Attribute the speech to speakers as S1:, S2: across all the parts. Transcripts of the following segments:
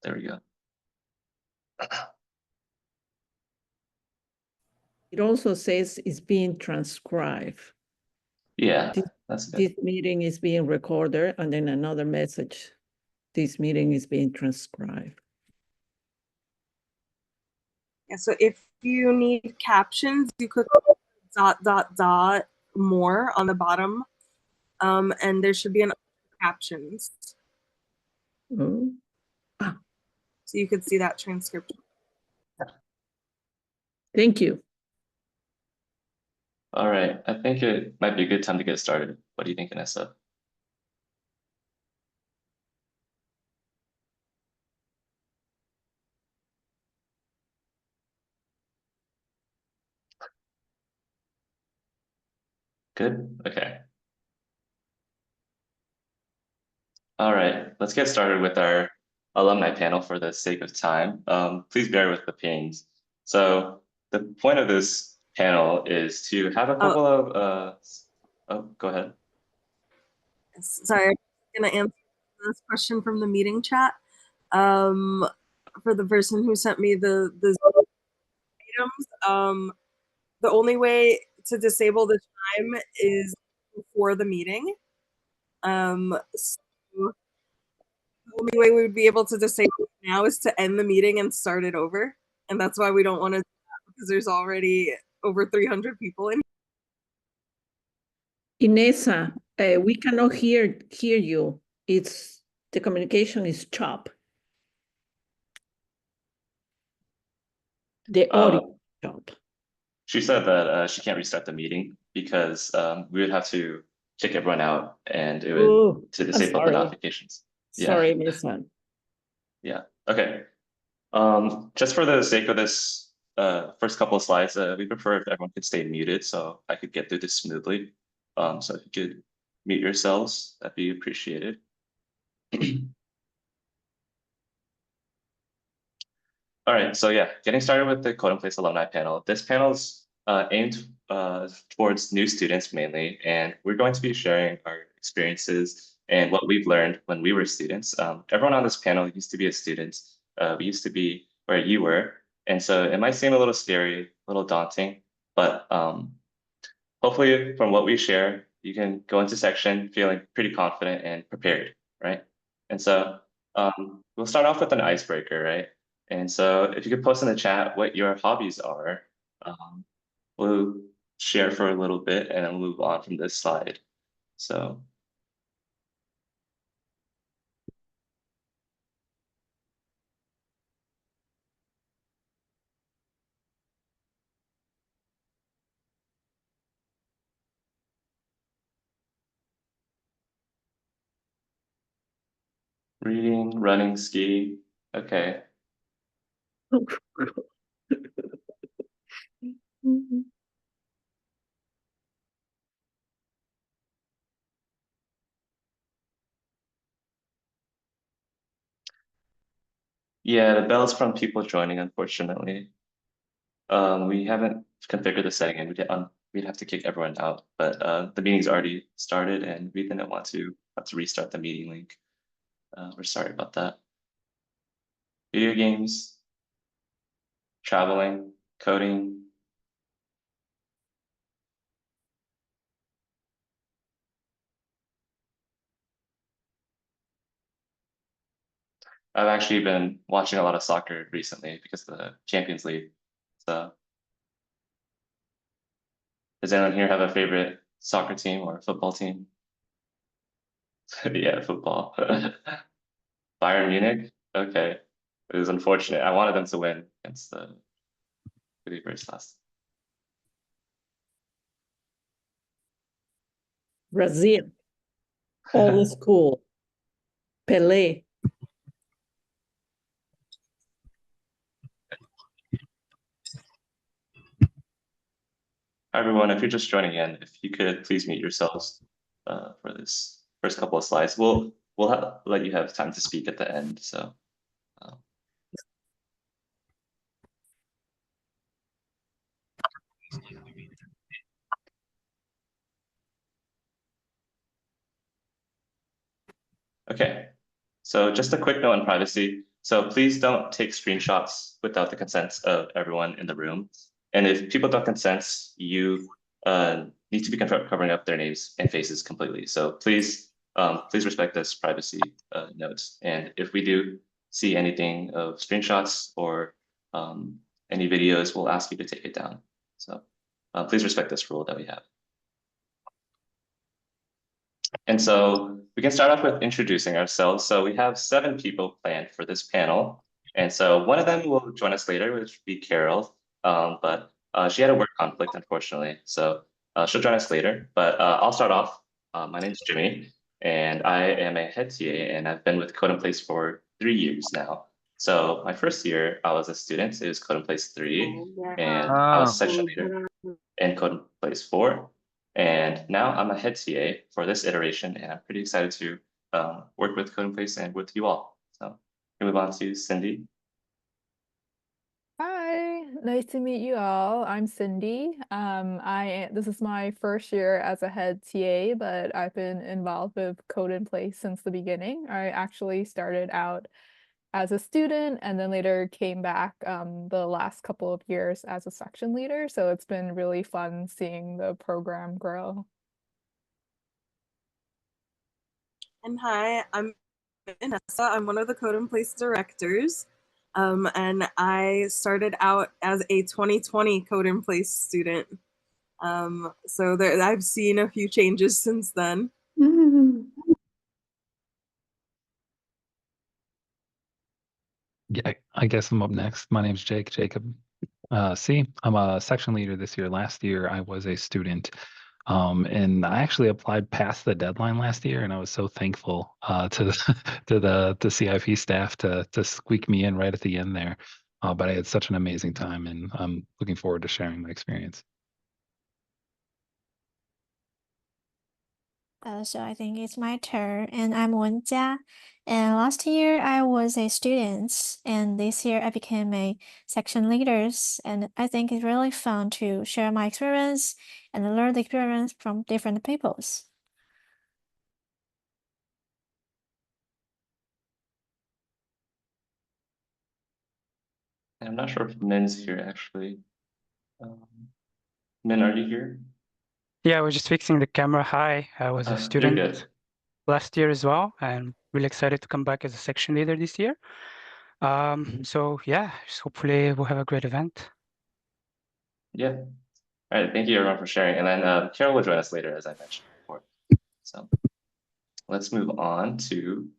S1: there we go.
S2: It also says it's being transcribed.
S1: Yeah, that's good.
S2: This meeting is being recorded, and then another message. This meeting is being transcribed.
S3: Yeah, so if you need captions, you click more on the bottom, and there should be an captions.
S2: Oh.
S3: So you could see that transcription.
S2: Thank you.
S1: All right, I think it might be a good time to get started. What do you think, Vanessa? Good, okay. All right, let's get started with our alumni panel for the sake of time. Please bear with the pings. So the point of this panel is to have a couple of, go ahead.
S3: Sorry, I'm gonna answer this question from the meeting chat. For the person who sent me the items, the only way to disable the time is before the meeting. So the only way we would be able to disable it now is to end the meeting and start it over. And that's why we don't want to do that, because there's already over 300 people in.
S2: Inessa, we cannot hear you. The communication is chopped. The audio chopped.
S1: She said that she can't restart the meeting because we would have to kick everyone out and it would to disable the notifications.
S2: Sorry, Inessa.
S1: Yeah, okay. Just for the sake of this first couple of slides, we prefer if everyone could stay muted so I could get through this smoothly. So if you could mute yourselves, that'd be appreciated. All right, so yeah, getting started with the Code in Place alumni panel. This panel is aimed towards new students mainly, and we're going to be sharing our experiences and what we've learned when we were students. Everyone on this panel used to be a student. We used to be where you were, and so it might seem a little scary, a little daunting, but hopefully from what we share, you can go into section feeling pretty confident and prepared, right? And so we'll start off with an icebreaker, right? And so if you could post in the chat what your hobbies are, we'll share for a little bit and then move on from this slide. So. Reading, running, ski, okay. Yeah, the bell's from people joining, unfortunately. We haven't configured the setting and we'd have to kick everyone out, but the meeting's already started and we didn't want to have to restart the meeting link. We're sorry about that. Video games, traveling, coding. I've actually been watching a lot of soccer recently because of the Champions League. So, does anyone here have a favorite soccer team or football team? Yeah, football. Bayern Munich? Okay. It was unfortunate. I wanted them to win against the Beavers last.
S2: Brazil. Old school. Pelé.
S1: Hi everyone, if you're just joining in, if you could please mute yourselves for this first couple of slides. We'll let you have time to speak at the end. So. Okay, so just a quick note on privacy. So please don't take screenshots without the consent of everyone in the room. And if people don't consent, you need to be covering up their names and faces completely. So please respect this privacy note. And if we do see anything of screenshots or any videos, we'll ask you to take it down. So please respect this rule that we have. And so we can start off with introducing ourselves. So we have 7 people planned for this panel. And so one of them will join us later, which will be Carol. But she had a work conflict, unfortunately. So she'll join us later. But I'll start off. My name is Jimmy, and I am a head TA, and I've been with Code in Place for 3 years now. So my first year, I was a student. It was Code in Place 3, and I was section leader in Code in Place 4. And now I'm a head TA for this iteration, and I'm pretty excited to work with Code in Place and with you all. So we move on to Cindy.
S4: Hi, nice to meet you all. I'm Cindy. This is my first year as a head TA, but I've been involved with Code in Place since the beginning. I actually started out as a student and then later came back the last couple of years as a section leader. So it's been really fun seeing the program grow.
S3: And hi, I'm Vanessa. I'm one of the Code in Place directors. And I started out as a 2020 Code in Place student. So I've seen a few changes since then.
S5: Yeah, I guess I'm up next. My name's Jacob. I'm a section leader this year. Last year, I was a student. And I actually applied past the deadline last year, and I was so thankful to the CIP staff to squeak me in right at the end there. But I had such an amazing time, and I'm looking forward to sharing my experience.
S6: So I think it's my turn, and I'm Wenjia. And last year I was a student, and this year I became a section leader. And I think it's really fun to share my experience and learn the experience from different peoples.
S1: And I'm not sure if Min's here actually. Min, are you here?
S7: Yeah, I was just fixing the camera. Hi, I was a
S1: You're
S7: student
S1: good.
S7: last year as well, and really excited to come back as a section leader this year. So yeah, just hopefully we'll have a great event.
S1: Yeah. All right. Thank you everyone for sharing. And then Carol will join us later, as I mentioned before. So let's move on to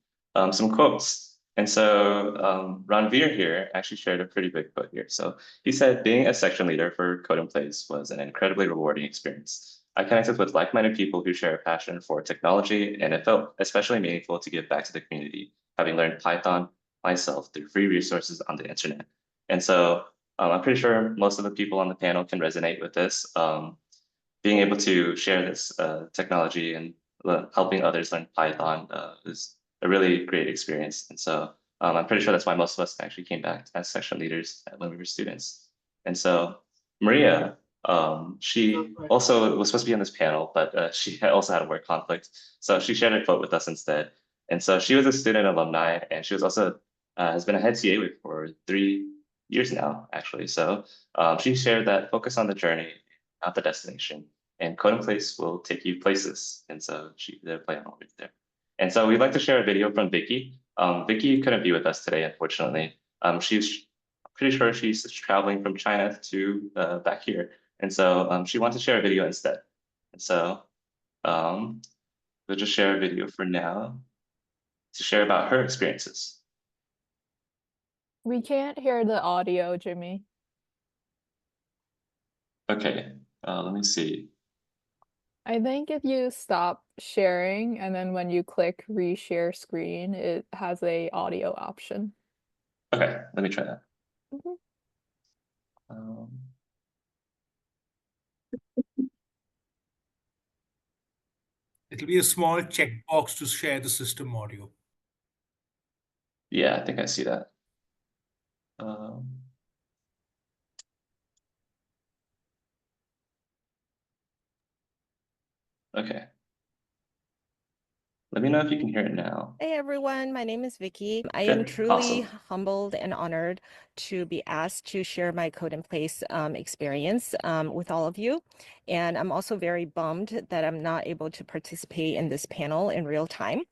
S1: some quotes. And so Ranveer here actually shared a pretty big quote here. So he said, being a section leader for Code in Place was an incredibly rewarding experience. I connected with like-minded people who share a passion for technology, and it felt especially meaningful to give back to the community, having learned Python myself through free resources on the internet. And so I'm pretty sure most of the people on the panel can resonate with this. Being able to share this technology and helping others learn Python is a really great experience. And so I'm pretty sure that's why most of us actually came back as section leaders when we were students. And so Maria, she also was supposed to be on this panel, but she also had a work conflict. So she shared a quote with us instead. And so she was a student alumni, and she was also has been a head TA for 3 years now, actually. So she shared that focus on the journey, not the destination. And Code in Place will take you places. And so they're playing all right there. And so we'd like to share a video from Vicky. Vicky couldn't be with us today, unfortunately. She's pretty sure she's traveling from China to back here. And so she wants to share a video instead. And so we'll just share a video for now to share about her experiences.
S4: We can't hear the audio, Jimmy.
S1: Okay, let me see.
S4: I think if you stop sharing and then when you click reshare screen, it has a audio option.
S1: Okay, let me try that.
S4: Mhm.
S8: It'll be a small checkbox to share the system audio.
S1: Yeah, I think I see that. Okay. Let me know if you can hear it now.
S9: Hey everyone, my name is Vicky. I am
S1: Okay,
S9: truly
S1: awesome.
S9: humbled and honored to be asked to share my Code in Place experience with all of you. And I'm also very bummed that I'm not able to participate in this panel in real time.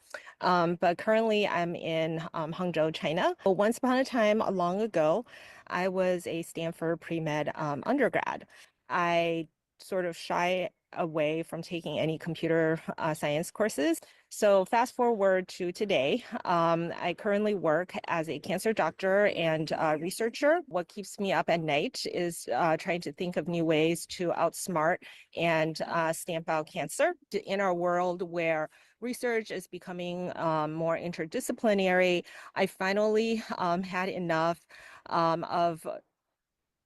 S9: But currently I'm in Hangzhou, China. Once upon a time, long ago, I was a Stanford pre-med undergrad. I sort of shy away from taking any computer science courses. So fast forward to today, I currently work as a cancer doctor and researcher. What keeps me up at night is trying to think of new ways to outsmart and stamp out cancer. In our world where research is becoming more interdisciplinary, I finally had enough of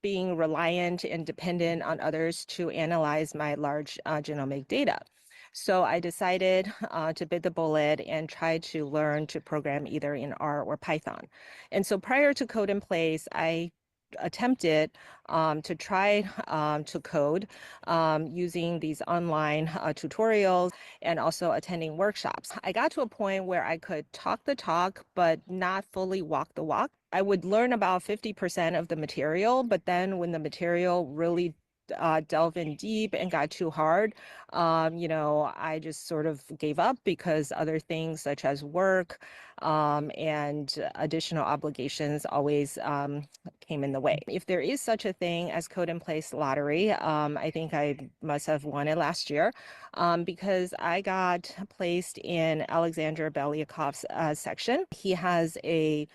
S9: being reliant and dependent on others to analyze my large genomic data. So I decided to bite the bullet and try to learn to program either in R or Python. And so prior to Code in Place, I attempted to try to code using these online tutorials and also attending workshops. I got to a point where I could talk the talk, but not fully walk the walk. I would learn about 50% of the material, but then when the material really delve in deep and got too hard, I just sort of gave up because other things such as work and additional obligations always came in the way. If there is such a thing as Code in Place lottery, I think I must have won it last year because I got placed in Alexander Belyakov's section. He has a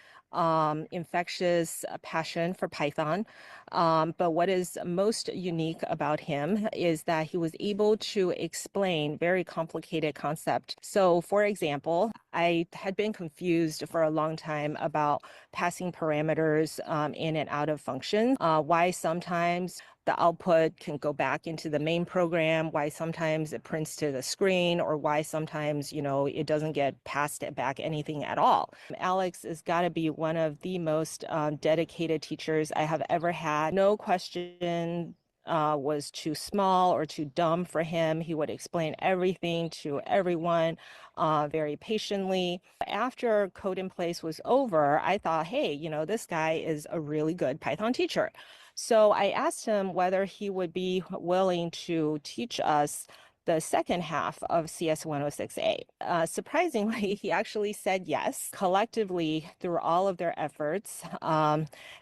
S9: infectious passion for Python. But what is most unique about him is that he was able to explain very complicated concepts. So for example, I had been confused for a long time about passing parameters in and out of functions, why sometimes the output can go back into the main program, why sometimes it prints to the screen, or why sometimes, it doesn't get passed back anything at all. Alex has got to be one of the most dedicated teachers I have ever had. No question was too small or too dumb for him. He would explain everything to everyone very patiently. After Code in Place was over, I thought, hey, this guy is a really good Python teacher. So I asked him whether he would be willing to teach us the second half of CS106A. Surprisingly, he actually said yes. Collectively, through all of their efforts,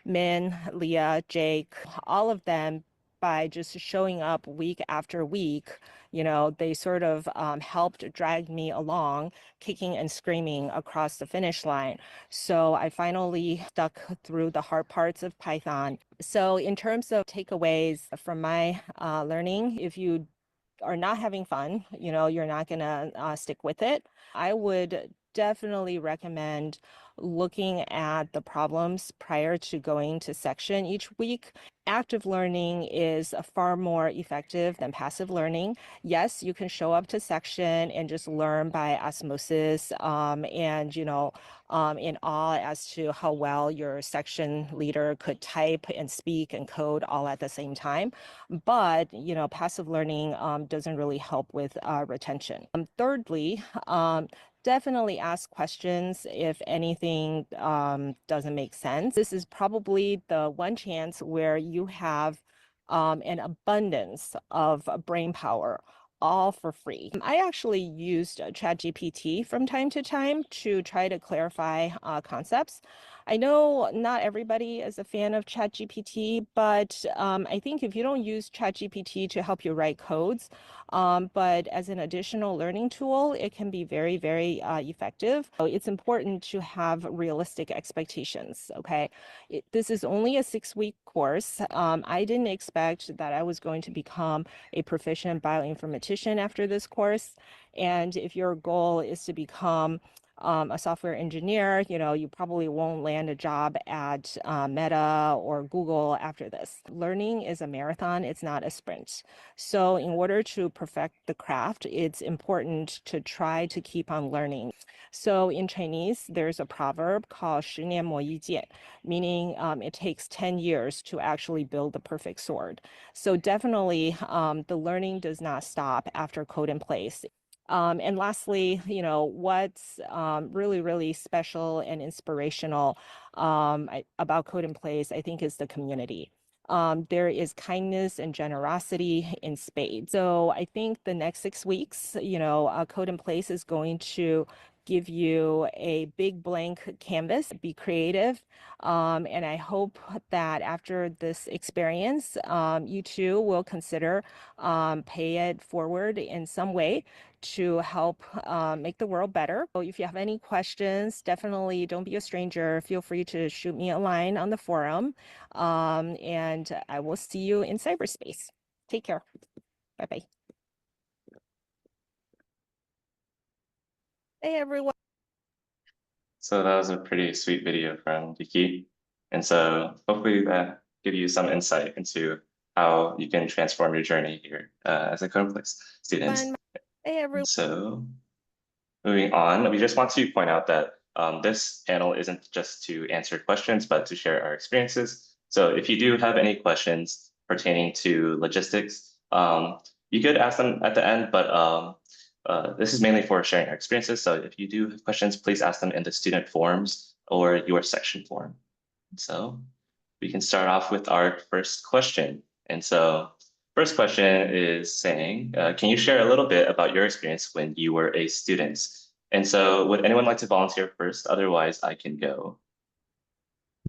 S9: Min, Leah, Jake, all of them, by just showing up week after week, they sort of helped drag me along, kicking and screaming across the finish line. So I finally stuck through the hard parts of Python. So in terms of takeaways from my learning, if you are not having fun, you're not going to stick with it, I would definitely recommend looking at the problems prior to going to section each week. Active learning is far more effective than passive learning. Yes, you can show up to section and just learn by osmosis and, in awe as to how well your section leader could type and speak and code all at the same time. But, passive learning doesn't really help with retention. Thirdly, definitely ask questions if anything doesn't make sense. This is probably the one chance where you have an abundance of brain power, all for free. I actually used ChatGPT from time to time to try to clarify concepts. I know not everybody is a fan of ChatGPT, but I think if you don't use ChatGPT to help you write codes, but as an additional learning tool, it can be very, very effective. So it's important to have realistic expectations, okay? This is only a 6-week course. I didn't expect that I was going to become a proficient bioinformatician after this course. And if your goal is to become a software engineer, you probably won't land a job at Meta or Google after this. Learning is a marathon, it's not a sprint. So in order to perfect the craft, it's important to try to keep on learning. So in Chinese, there's a proverb called 10年磨一剑, meaning it takes 10 years to actually build the perfect sword. So definitely the learning does not stop after Code in Place. And lastly, what's really, really special and inspirational about Code in Place, I think, is the community. There is kindness and generosity in spades. So I think the next 6 weeks, Code in Place is going to give you a big blank canvas, be creative. And I hope that after this experience, you too will consider pay it forward in some way to help make the world better. So if you have any questions, definitely don't be a stranger. Feel free to shoot me a line on the forum. And I will see you in cyberspace. Take care. Bye-bye. Hey, everyone.
S1: So that was a pretty sweet video from Yuki. And so hopefully that give you some insight into how you can transform your journey here as a Code in Place student.
S9: Hey, everyone.
S1: So moving on, we just want to point out that this panel isn't just to answer questions, but to share our experiences. So if you do have any questions pertaining to logistics, you could ask them at the end, but this is mainly for sharing our experiences. So if you do have questions, please ask them in the student forums or your section forum. So we can start off with our first question. And so first question is saying, can you share a little bit about your experience when you were a student? And so would anyone like to volunteer first? Otherwise, I can go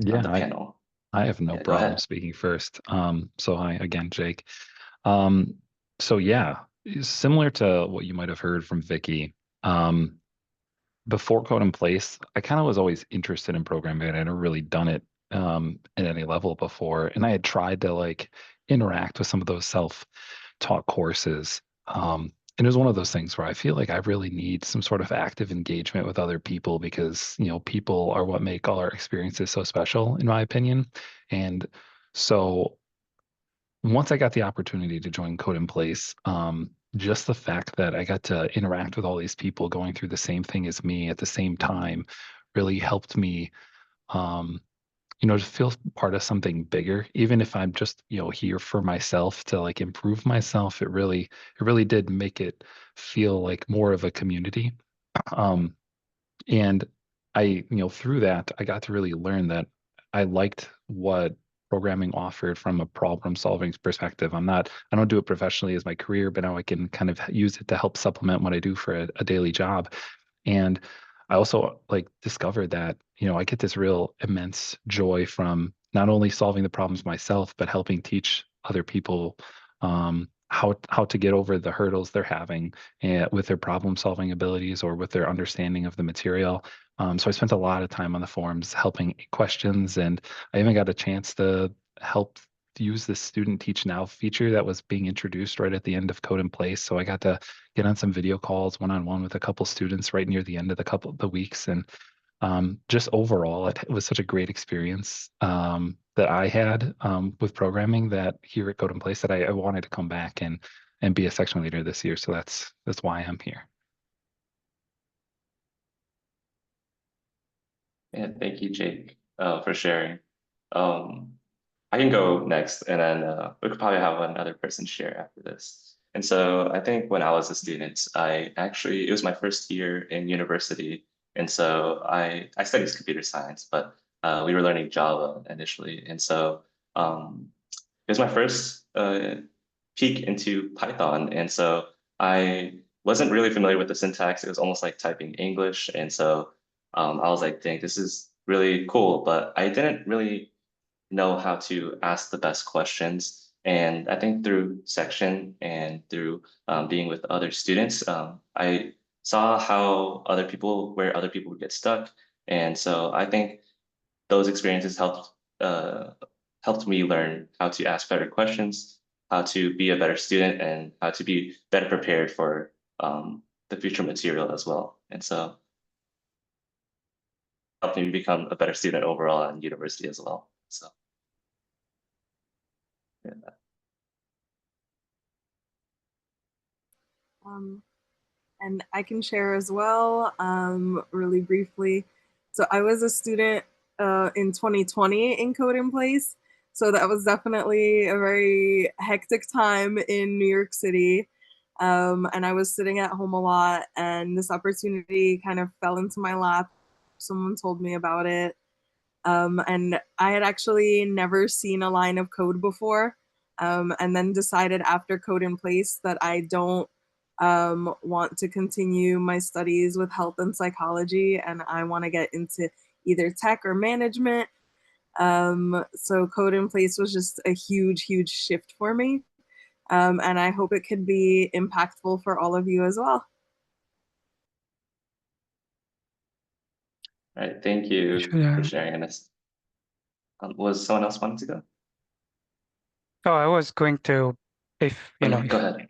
S1: on the panel.
S5: I have no problem speaking first. So hi again, Jake. So yeah, similar to what you might have heard from Vicky, before Code in Place, I kind of was always interested in programming. I'd never really done it at any level before. And I had tried to like interact with some of those self-taught courses. And it was one of those things where I feel like I really need some sort of active engagement with other people because, people are what make all our experiences so special, in my opinion. And so once I got the opportunity to join Code in Place, just the fact that I got to interact with all these people going through the same thing as me at the same time really helped me, to feel part of something bigger. Even if I'm just, here for myself to like improve myself, it really did make it feel like more of a community. And I, through that, I got to really learn that I liked what programming offered from a problem solving perspective. I don't do it professionally as my career, but now I can kind of use it to help supplement what I do for a daily job. And I also like discovered that, I get this real immense joy from not only solving the problems myself, but helping teach other people how to get over the hurdles they're having with their problem solving abilities or with their understanding of the material. So I spent a lot of time on the forums helping questions, and I even got a chance to help use the student teach now feature that was being introduced right at the end of Code in Place. So I got to get on some video calls one-on-one with a couple students right near the end of the weeks. And just overall, it was such a great experience that I had with programming that here at Code in Place that I wanted to come back and be a section leader this year. So that's why I'm here.
S1: Yeah, thank you, Jake, for sharing. I can go next, and then we could probably have another person share after this. And so I think when I was a student, it was my first year in university. And so I studied computer science, but we were learning Java initially. And so it was my first peek into Python. And so I wasn't really familiar with the syntax. It was almost like typing English. And so I was like, dang, this is really cool. But I didn't really know how to ask the best questions. And I think through section and through being with other students, I saw where other people would get stuck. And so I think those experiences helped me learn how to ask better questions, how to be a better student, and how to be better prepared for the future material as well. And so helped me become a better student overall in university as well. So yeah.
S3: And I can share as well, really briefly. So I was a student in 2020 in Code in Place. So that was definitely a very hectic time in New York City. And I was sitting at home a lot, and this opportunity kind of fell into my lap. Someone told me about it. And I had actually never seen a line of code before, and then decided after Code in Place that I don't want to continue my studies with health and psychology, and I want to get into either tech or management. So Code in Place was just a huge, huge shift for me. And I hope it can be impactful for all of you as well.
S1: All right, thank you for sharing this. Was someone else wanting to go?
S7: Oh, I was going to, if you know,
S1: Go ahead.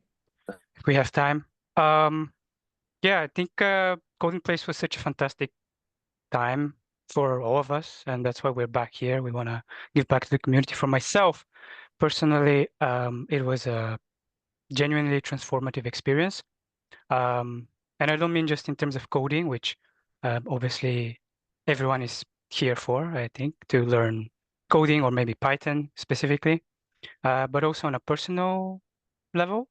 S7: if we have time. Yeah, I think Golden Place was such a fantastic time for all of us, and that's why we're back here. We want to give back to the community. For myself, personally, it was a genuinely transformative experience. And I don't mean just in terms of coding, which obviously everyone is here for, I think, to learn coding or maybe Python specifically, but also on a personal level.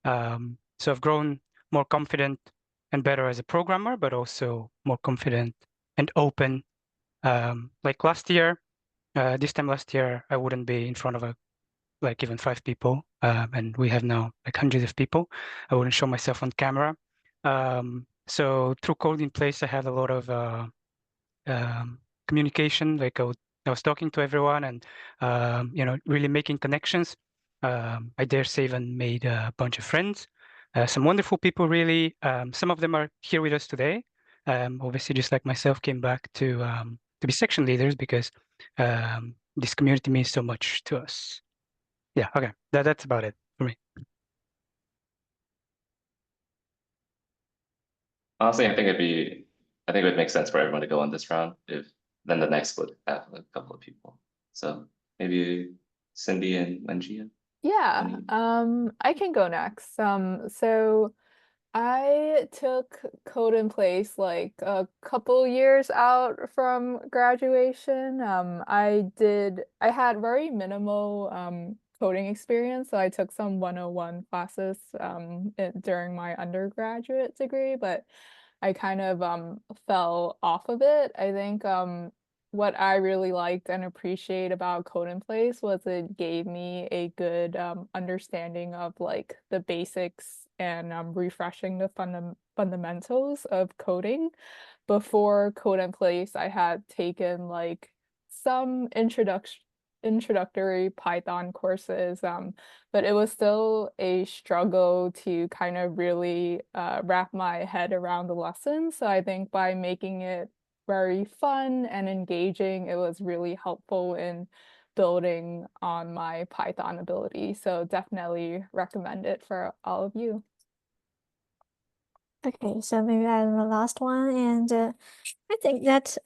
S7: So I've grown more confident and better as a programmer, but also more confident and open. Like last year, this time last year, I wouldn't be in front of like even 5 people, and we have now like hundreds of people. I wouldn't show myself on camera. So through Code in Place, I had a lot of communication. Like I was talking to everyone and you know, really making connections. I dare say even made a bunch of friends, some wonderful people really. Some of them are here with us today. Obviously, just like myself, came back to be section leaders because this community means so much to us. Yeah, okay, that's about it for me.
S1: Honestly, I think it would make sense for everyone to go on this round if then the next would have a couple of people. So maybe Cindy and Mangia.
S4: Yeah, I can go next. So I took Code in Place like a couple years out from graduation. I had very minimal coding experience, so I took some 101 classes during my undergraduate degree, but I kind of fell off of it. I think what I really liked and appreciate about Code in Place was it gave me a good understanding of like the basics and refreshing the fundamentals of coding. Before Code in Place, I had taken like some introductory Python courses, but it was still a struggle to kind of really wrap my head around the lessons. So I think by making it very fun and engaging, it was really helpful in building on my Python ability. So definitely recommend it for all of you.
S6: Okay, so maybe I'm the last one, and I think that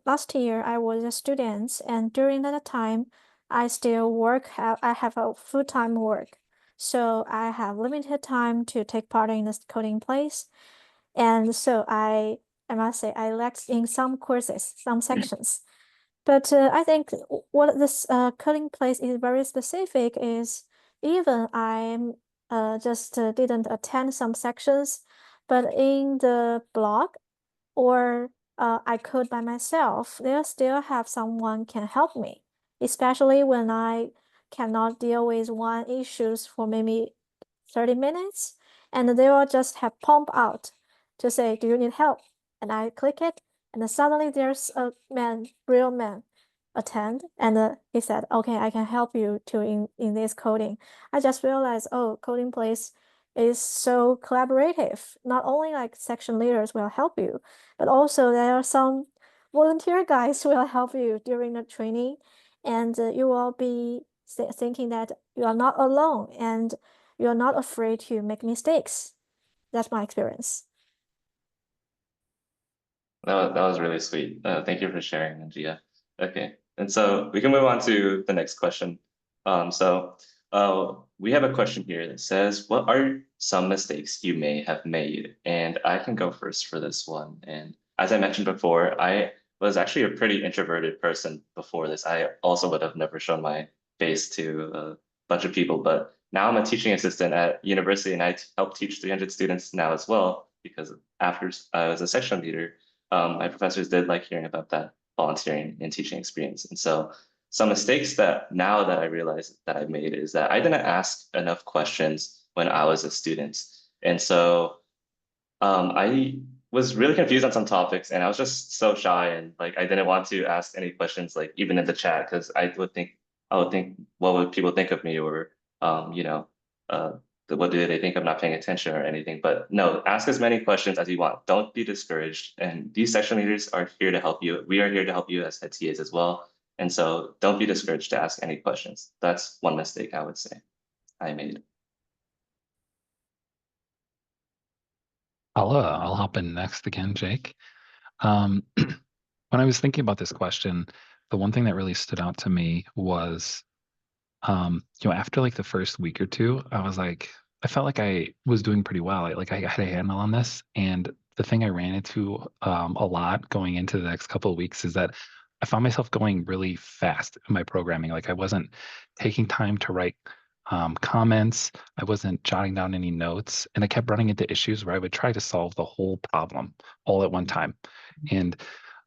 S6: last year I was a student, and during that time, I still work. I have a full-time work, so I have limited time to take part in this coding place, and so I must say I lacked in some courses, some sections. But I think what this coding place is very specific is even I'm just didn't attend some sections, but in the blog or I code by myself, they'll still have someone can help me, especially when I cannot deal with one issues for maybe 30 minutes, and they will just have pump out to say, do you need help? And I click it, and suddenly there's a real man attend, and he said, okay, I can help you in this coding. I just realized, oh, Coding Place is so collaborative. Not only like section leaders will help you, but also there are some volunteer guys who will help you during the training, and you will be thinking that you are not alone and you're not afraid to make mistakes. That's my experience.
S1: That was really sweet. Thank you for sharing, Mangia. Okay, and so we can move on to the next question. We have a question here that says, what are some mistakes you may have made? And I can go first for this one. And as I mentioned before, I was actually a pretty introverted person before this. I also would have never shown my face to a bunch of people, but now I'm a teaching assistant at university, and I help teach 300 students now as well, because after I was a section leader, my professors did like hearing about that volunteering and teaching experience. And so some mistakes that now that I realize that I made is that I didn't ask enough questions when I was a student. And so I was really confused on some topics, and I was just so shy, and like I didn't want to ask any questions, like even in the chat, because I would think, what would people think of me, or you know, uh, what do they think of not paying attention or anything? But no, ask as many questions as you want. Don't be discouraged. And these section leaders are here to help you. We are here to help you as head TAs as well. And so don't be discouraged to ask any questions. That's one mistake I would say I made.
S5: I'll hop in next again, Jake. When I was thinking about this question, the one thing that really stood out to me was, after like the first week or two, I was like, I felt like I was doing pretty well. I had a handle on this. And the thing I ran into a lot going into the next couple of weeks is that I found myself going really fast in my programming. Like I wasn't taking time to write comments. I wasn't jotting down any notes, and I kept running into issues where I would try to solve the whole problem all at one time. And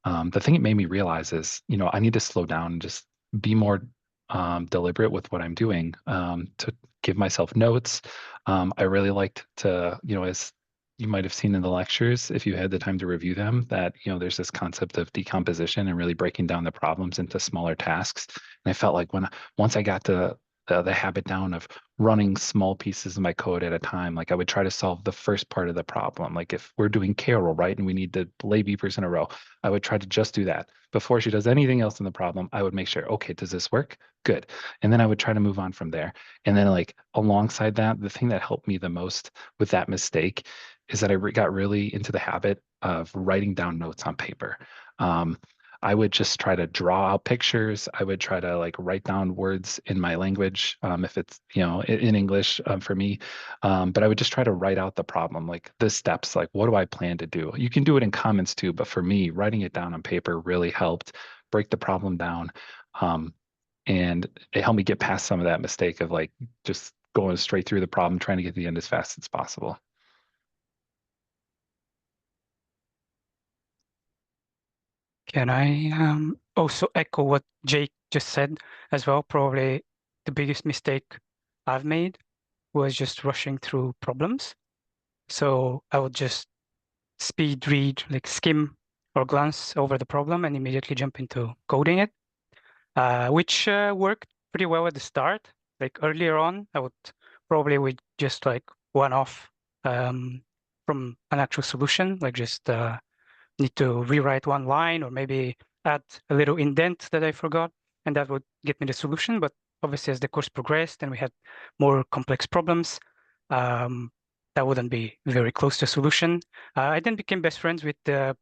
S5: the thing it made me realize is, I need to slow down and just be more deliberate with what I'm doing, to give myself notes. I really liked to, as you might have seen in the lectures, if you had the time to review them, that, there's this concept of decomposition and really breaking down the problems into smaller tasks. And I felt like once I got to the habit down of running small pieces of my code at a time, like I would try to solve the first part of the problem. Like if we're doing Carol, right, and we need to lay beepers in a row, I would try to just do that. Before she does anything else in the problem, I would make sure, okay, does this work? Good. And then I would try to move on from there. And then like alongside that, the thing that helped me the most with that mistake is that I got really into the habit of writing down notes on paper. I would just try to draw out pictures. I would try to like write down words in my language, if it's, in English, for me. But I would just try to write out the problem, like the steps, like what do I plan to do? You can do it in comments too, but for me, writing it down on paper really helped break the problem down. And it helped me get past some of that mistake of like just going straight through the problem, trying to get to the end as fast as possible.
S7: Can I also echo what Jake just said as well? Probably the biggest mistake I've made was just rushing through problems. So I would just speed read, like skim or glance over the problem and immediately jump into coding it, which worked pretty well at the start. Like earlier on, I would just like one off from an actual solution, like just need to rewrite one line or maybe add a little indent that I forgot, and that would get me the solution. But obviously, as the course progressed and we had more complex problems, that wouldn't be very close to a solution. I then became best friends with the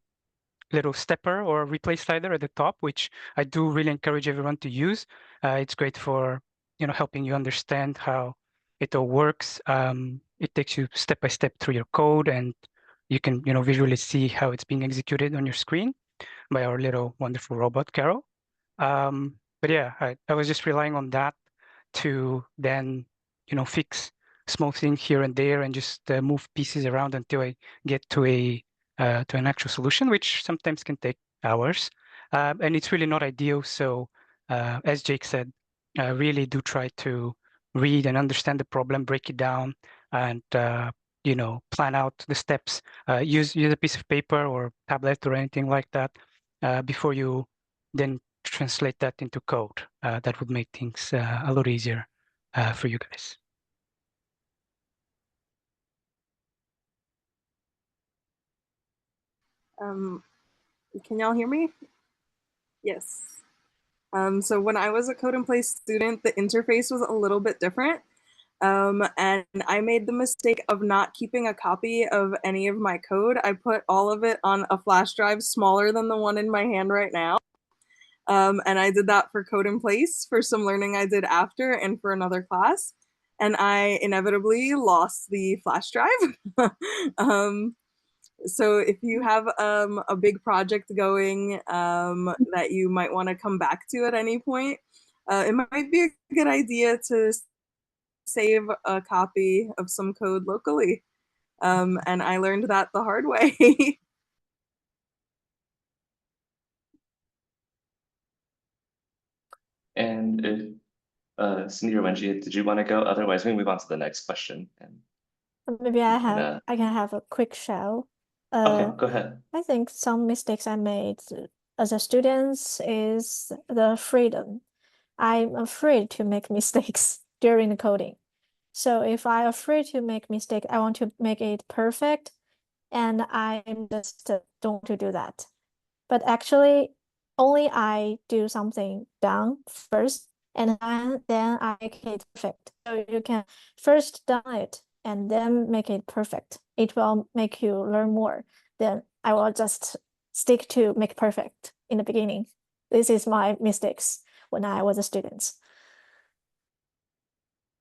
S7: little stepper or replay slider at the top, which I do really encourage everyone to use. It's great for helping you understand how it all works. It takes you step by step through your code, and you can visually see how it's being executed on your screen by our little wonderful robot Carol. But yeah, I was just relying on that to then fix small things here and there and just move pieces around until I get to an actual solution, which sometimes can take hours. And it's really not ideal. So as Jake said, really do try to read and understand the problem, break it down, and plan out the steps. Use a piece of paper or tablet or anything like that before you then translate that into code. That would make things a lot easier for you guys.
S3: Can y'all hear me? Yes. So when I was a Code and Play student, the interface was a little bit different. And I made the mistake of not keeping a copy of any of my code. I put all of it on a flash drive smaller than the one in my hand right now. And I did that for Code in Place for some learning I did after and for another class. And I inevitably lost the flash drive. So if you have a big project going that you might want to come back to at any point, it might be a good idea to save a copy of some code locally. And I learned that the hard way.
S1: And if Cindy or Wenji, did you want to go? Otherwise, we move on to the next question. And
S6: Maybe
S1: I can
S6: have a quick show.
S1: okay, go ahead.
S6: I think some mistakes I made as a student is the freedom. I'm afraid to make mistakes during the coding. So if I'm afraid to make mistake, I want to make it perfect, and I'm just don't want to do that. But actually, only I do something down first, and then I make it perfect. So you can first done it and then make it perfect. It will make you learn more. Then I will just stick to make perfect in the beginning. This is my mistakes when I was a student.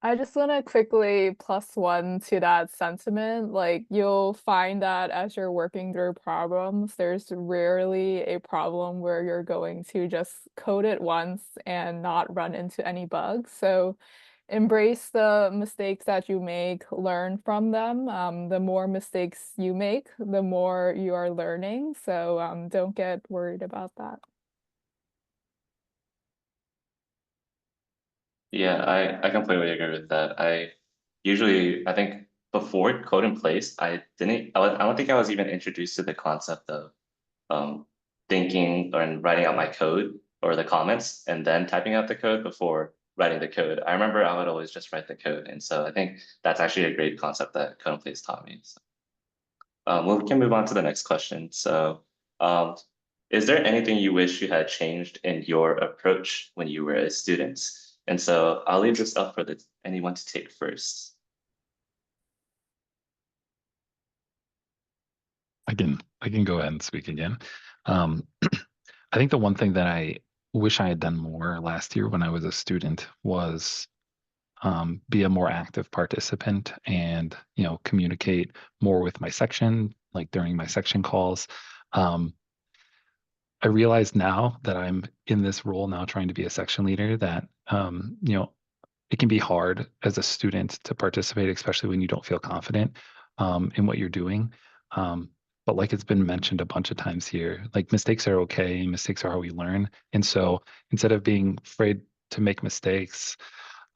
S4: I just want to quickly +1 to that sentiment. Like, you'll find that as you're working through problems, there's rarely a problem where you're going to just code it once and not run into any bugs. So embrace the mistakes that you make, learn from them. The more mistakes you make, the more you are learning. So don't get worried about that.
S1: Yeah, I completely agree with that. I think before Code in Place, I don't think I was even introduced to the concept of thinking and writing out my code or the comments and then typing out the code before writing the code. I remember I would always just write the code. And so I think that's actually a great concept that Code in Place taught me. So, we can move on to the next question. So, is there anything you wish you had changed in your approach when you were a student? And so I'll leave this up for anyone to take first.
S5: I can go ahead and speak again. I think the one thing that I wish I had done more last year when I was a student was be a more active participant and communicate more with my section, like during my section calls. I realize now that I'm in this role now, trying to be a section leader, that it can be hard as a student to participate, especially when you don't feel confident in what you're doing. But like it's been mentioned a bunch of times here, like mistakes are okay. Mistakes are how we learn. And so instead of being afraid to make mistakes,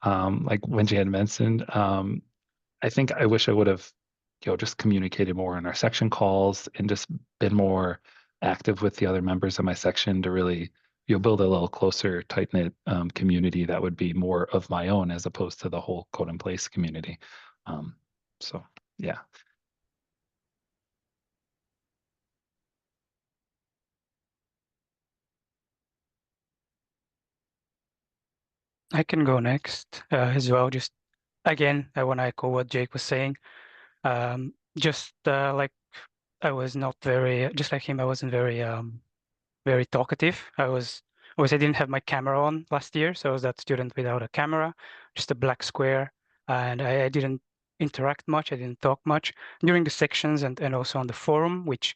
S5: like Wenji had mentioned, I think I wish I would have, just communicated more in our section calls and just been more active with the other members of my section to really, build a little closer, tight-knit community that would be more of my own as opposed to the whole Code in Place community. So yeah.
S7: I can go next as well. Just again, I want to echo what Jake was saying. Just like I was not very, just like him, I wasn't very talkative. I didn't have my camera on last year, so I was that student without a camera, just a black square, and I didn't interact much. I didn't talk much during the sections and also on the forum, which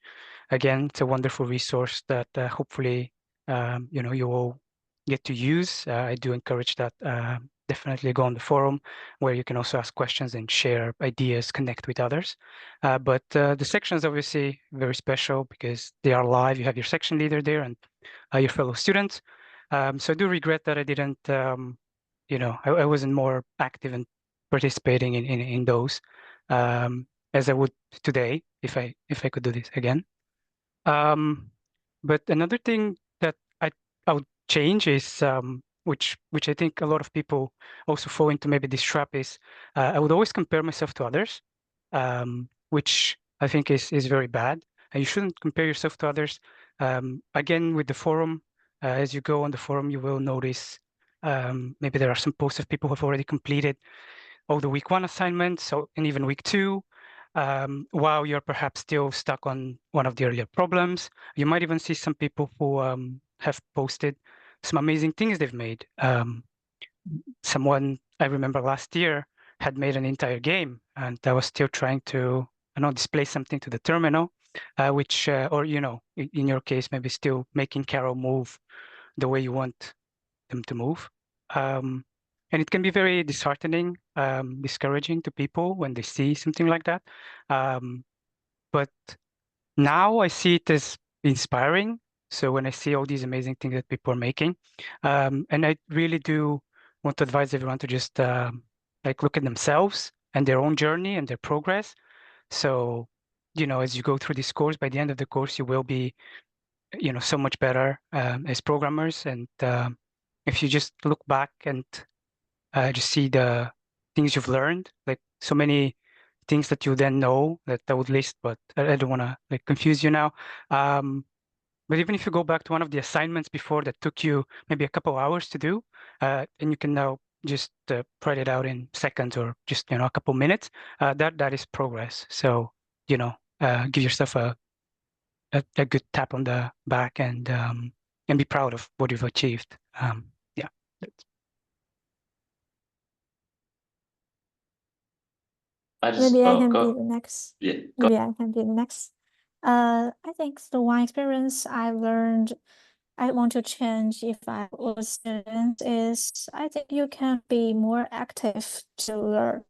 S7: again, it's a wonderful resource that hopefully you all get to use. I do encourage that. Definitely go on the forum where you can also ask questions and share ideas, connect with others. But the section is obviously very special because they are live. You have your section leader there and your fellow students. So I do regret that I didn't, I wasn't more active and participating in those as I would today if I could do this again. But another thing that I would change is which I think a lot of people also fall into maybe this trap is I would always compare myself to others, which I think is very bad. And you shouldn't compare yourself to others. Again, with the forum, as you go on the forum, you will notice maybe there are some posts of people who have already completed all the week 1 assignments, and even week 2. While you're perhaps still stuck on one of the earlier problems. You might even see some people who have posted some amazing things they've made. Someone I remember last year had made an entire game, and I was still trying to display something to the terminal, which, or in your case, maybe still making Carol move the way you want them to move. and it can be very disheartening, discouraging to people when they see something like that. But now I see it as inspiring. So when I see all these amazing things that people are making, and I really do want to advise everyone to just like look at themselves and their own journey and their progress. So, as you go through this course, by the end of the course, you will be, so much better as programmers. And if you just look back and just see the things you've learned, like so many things that you then know that I would list, but I don't want to like confuse you now. But even if you go back to one of the assignments before that took you maybe a couple hours to do, and you can now just write it out in seconds or just a couple minutes, that is progress. So give yourself a good tap on the back and be proud of what you've achieved. Yeah.
S6: Maybe I can be
S1: go.
S6: the next.
S1: Yeah,
S6: Maybe I can be the next. I think the one experience I learned I want to change if I was a student is I think you can be more active to learn.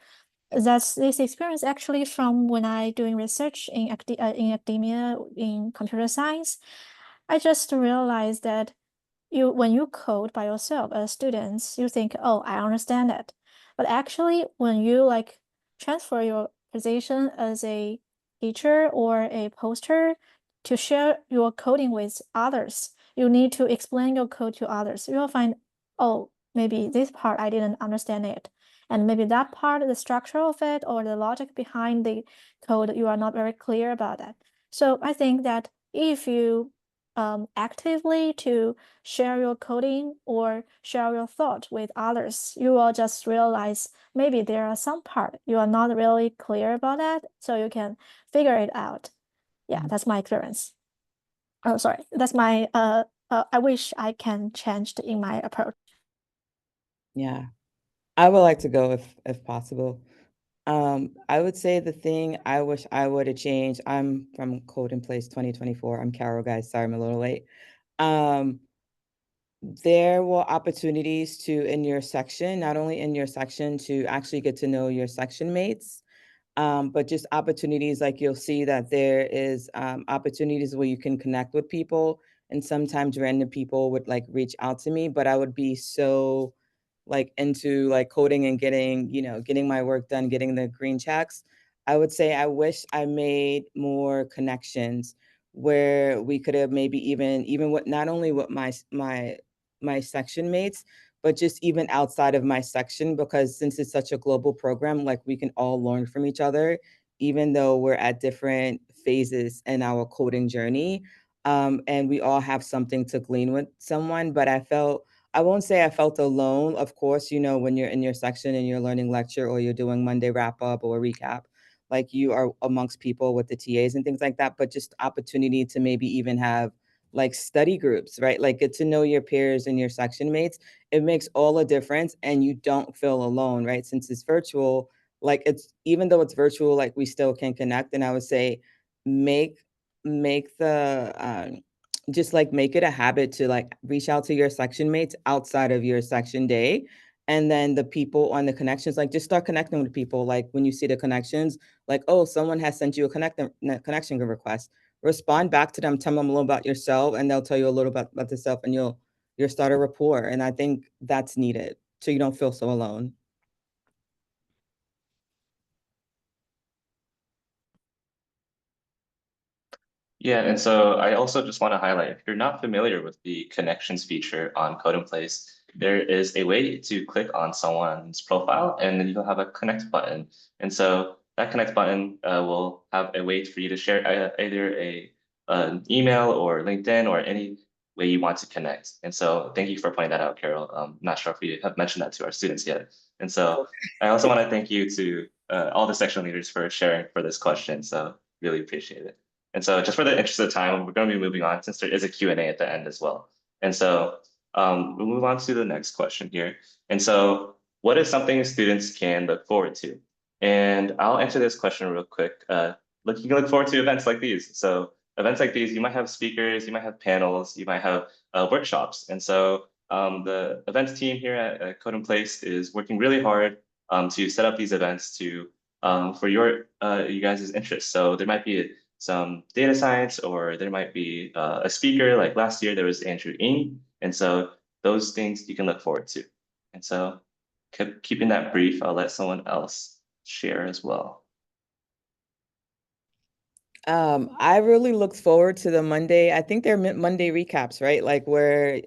S6: That's this experience actually from when I doing research in academia in computer science. I just realized that when you code by yourself as students, you think, oh, I understand it. But actually, when you like transfer your position as a teacher or a poster to share your coding with others, you need to explain your code to others. You'll find, oh, maybe this part I didn't understand it. And maybe that part, the structure of it or the logic behind the code, you are not very clear about that. So I think that if you actively to share your coding or share your thought with others, you will just realize maybe there are some part you are not really clear about that, so you can figure it out. Yeah, that's my experience. Oh, sorry, that's my I wish I can change in my approach.
S10: Yeah, I would like to go if possible. I would say the thing I wish I would have changed. I'm from Code in Place 2024. I'm Carol, guys. Sorry, I'm a little late. There were opportunities to in your section, not only in your section to actually get to know your section mates, but just opportunities like you'll see that there is opportunities where you can connect with people, and sometimes random people would like reach out to me, but I would be so like into like coding and getting my work done, getting the green checks. I would say I wish I made more connections where we could have maybe even with not only with my section mates, but just even outside of my section, because since it's such a global program, like we can all learn from each other, even though we're at different phases in our coding journey. And we all have something to glean with someone, but I won't say I felt alone. Of course, when you're in your section and you're learning lecture or you're doing Monday wrap up or recap, like you are amongst people with the TAs and things like that, but just opportunity to maybe even have like study groups, right? Like get to know your peers and your section mates. It makes all the difference and you don't feel alone, right? Since it's virtual, like even though it's virtual, like we still can connect. And I would say make the just like make it a habit to like reach out to your section mates outside of your section day. And then the people on the connections, like just start connecting with people. Like when you see the connections, like, oh, someone has sent you a connection request, respond back to them, tell them a little about yourself, and they'll tell you a little about yourself, and you'll start a rapport. And I think that's needed so you don't feel so alone.
S1: Yeah, and so I also just want to highlight, if you're not familiar with the connections feature on Code in Place, there is a way to click on someone's profile and then you'll have a connect button. And so that connect button will have a way for you to share either an email or LinkedIn or any way you want to connect. And so thank you for pointing that out, Carol. I'm not sure if we have mentioned that to our students yet. And so I also want to thank you to all the section leaders for sharing for this question. So really appreciate it. And so just for the interest of time, we're going to be moving on since there is a Q&A at the end as well. And so we'll move on to the next question here. And so what is something students can look forward to? And I'll answer this question real quick. You can look forward to events like these. So events like these, you might have speakers, you might have panels, you might have workshops. And so The events team here at Code in Place is working really hard to set up these events to for you guys' interests. So there might be some data science, or there might be a speaker. Like last year, there was Andrew Ng, and so those things you can look forward to. And so, keeping that brief, I'll let someone else share as well.
S10: I really looked forward to the Monday. I think they're Monday recaps, right? Like where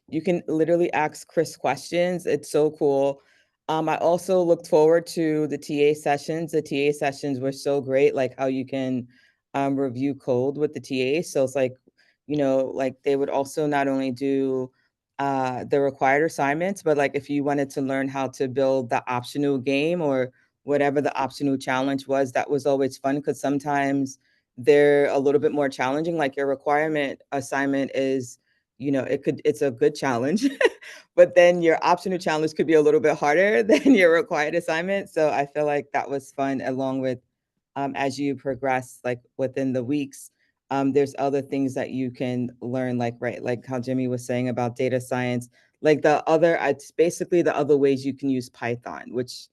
S10: you can literally ask Chris questions. It's so cool. I also looked forward to the TA sessions. The TA sessions were so great, like how you can review code with the TA. So it's like, you know, like they would also not only do the required assignments, but like if you wanted to learn how to build the optional game or whatever the optional challenge was, that was always fun because sometimes they're a little bit more challenging. Like your requirement assignment is, you know, it's a good challenge, but then your optional challenge could be a little bit harder than your required assignment. So I feel like that was fun, along with as you progress, like within the weeks, there's other things that you can learn, like, right, like how Jimmy was saying about data science, like it's basically the other ways you can use Python, which,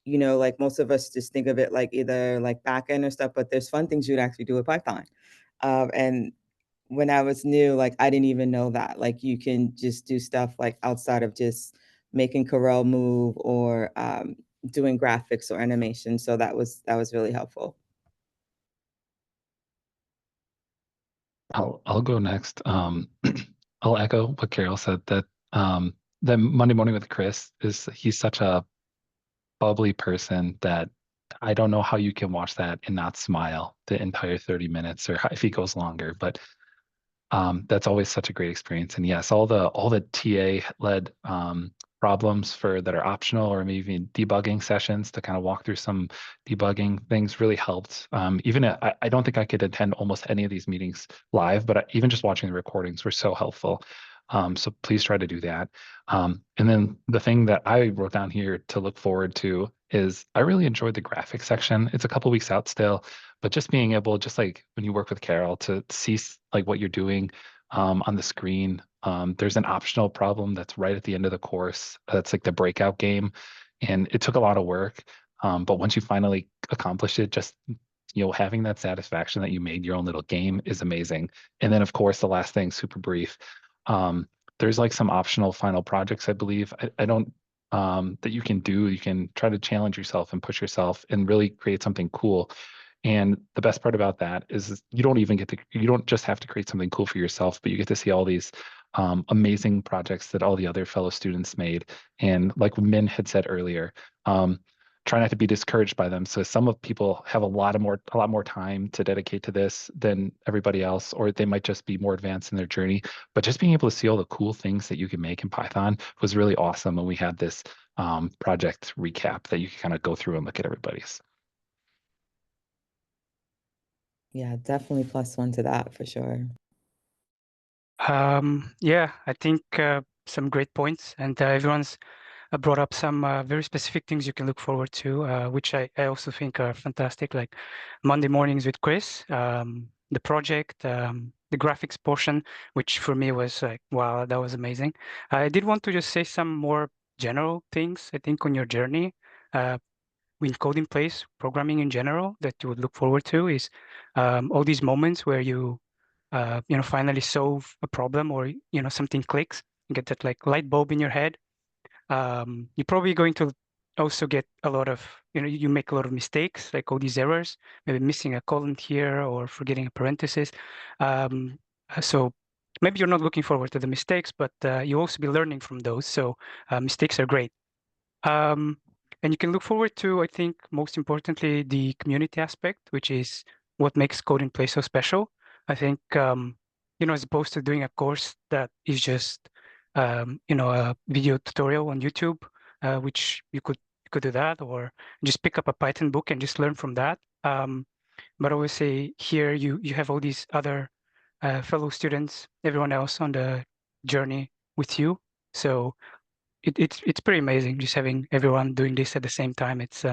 S10: you know, like most of us just think of it like either like backend or stuff, but there's fun things you'd actually do with Python. And when I was new, like I didn't even know that. Like you can just do stuff like outside of just making Corel move or doing graphics or animation. So that was really helpful.
S5: I'll go next. I'll echo what Carol said, that the Monday Morning with Chris he's such a bubbly person that I don't know how you can watch that and not smile the entire 30 minutes, or if he goes longer, but that's always such a great experience. And yes, all the TA led problems that are optional, or maybe even debugging sessions to kind of walk through some debugging things really helped. Even I don't think I could attend almost any of these meetings live, but even just watching the recordings were so helpful. So please try to do that. And then the thing that I wrote down here to look forward to is I really enjoyed the graphics section. It's a couple weeks out still, but just being able, just like when you work with Carol, to see like what you're doing on the screen. There's an optional problem that's right at the end of the course. That's like the breakout game, and it took a lot of work. But once you finally accomplish it, just having that satisfaction that you made your own little game is amazing. And then, of course, the last thing, super brief. There's like some optional final projects, I believe. I don't that you can do. You can try to challenge yourself and push yourself and really create something cool. And the best part about that is you don't just have to create something cool for yourself, but you get to see all these amazing projects that all the other fellow students made. And like Min had said earlier, try not to be discouraged by them. So some of people have a lot more time to dedicate to this than everybody else, or they might just be more advanced in their journey. But just being able to see all the cool things that you can make in Python was really awesome. And we had this project recap that you can kind of go through and look at everybody's.
S10: Yeah, definitely +1 to that for sure.
S7: Yeah, I think some great points, and everyone's brought up some very specific things you can look forward to, which I also think are fantastic, like Monday mornings with Chris, the project, the graphics portion, which for me was like, wow, that was amazing. I did want to just say some more general things, I think, on your journey. With Code in Place, programming in general, that you would look forward to is all these moments where you finally solve a problem, or something clicks, you get that like light bulb in your head. You're probably going to also get a lot of, you make a lot of mistakes, like all these errors, maybe missing a colon here or forgetting a parenthesis. So maybe you're not looking forward to the mistakes, but you also be learning from those. So mistakes are great. And you can look forward to, I think, most importantly, the community aspect, which is what makes Code in Place so special. I think, as opposed to doing a course that is just, a video tutorial on YouTube, which you could do that, or just pick up a Python book and just learn from that. But I would say here you have all these other fellow students, everyone else on the journey with you. So it's pretty amazing just having everyone doing this at the same time. It's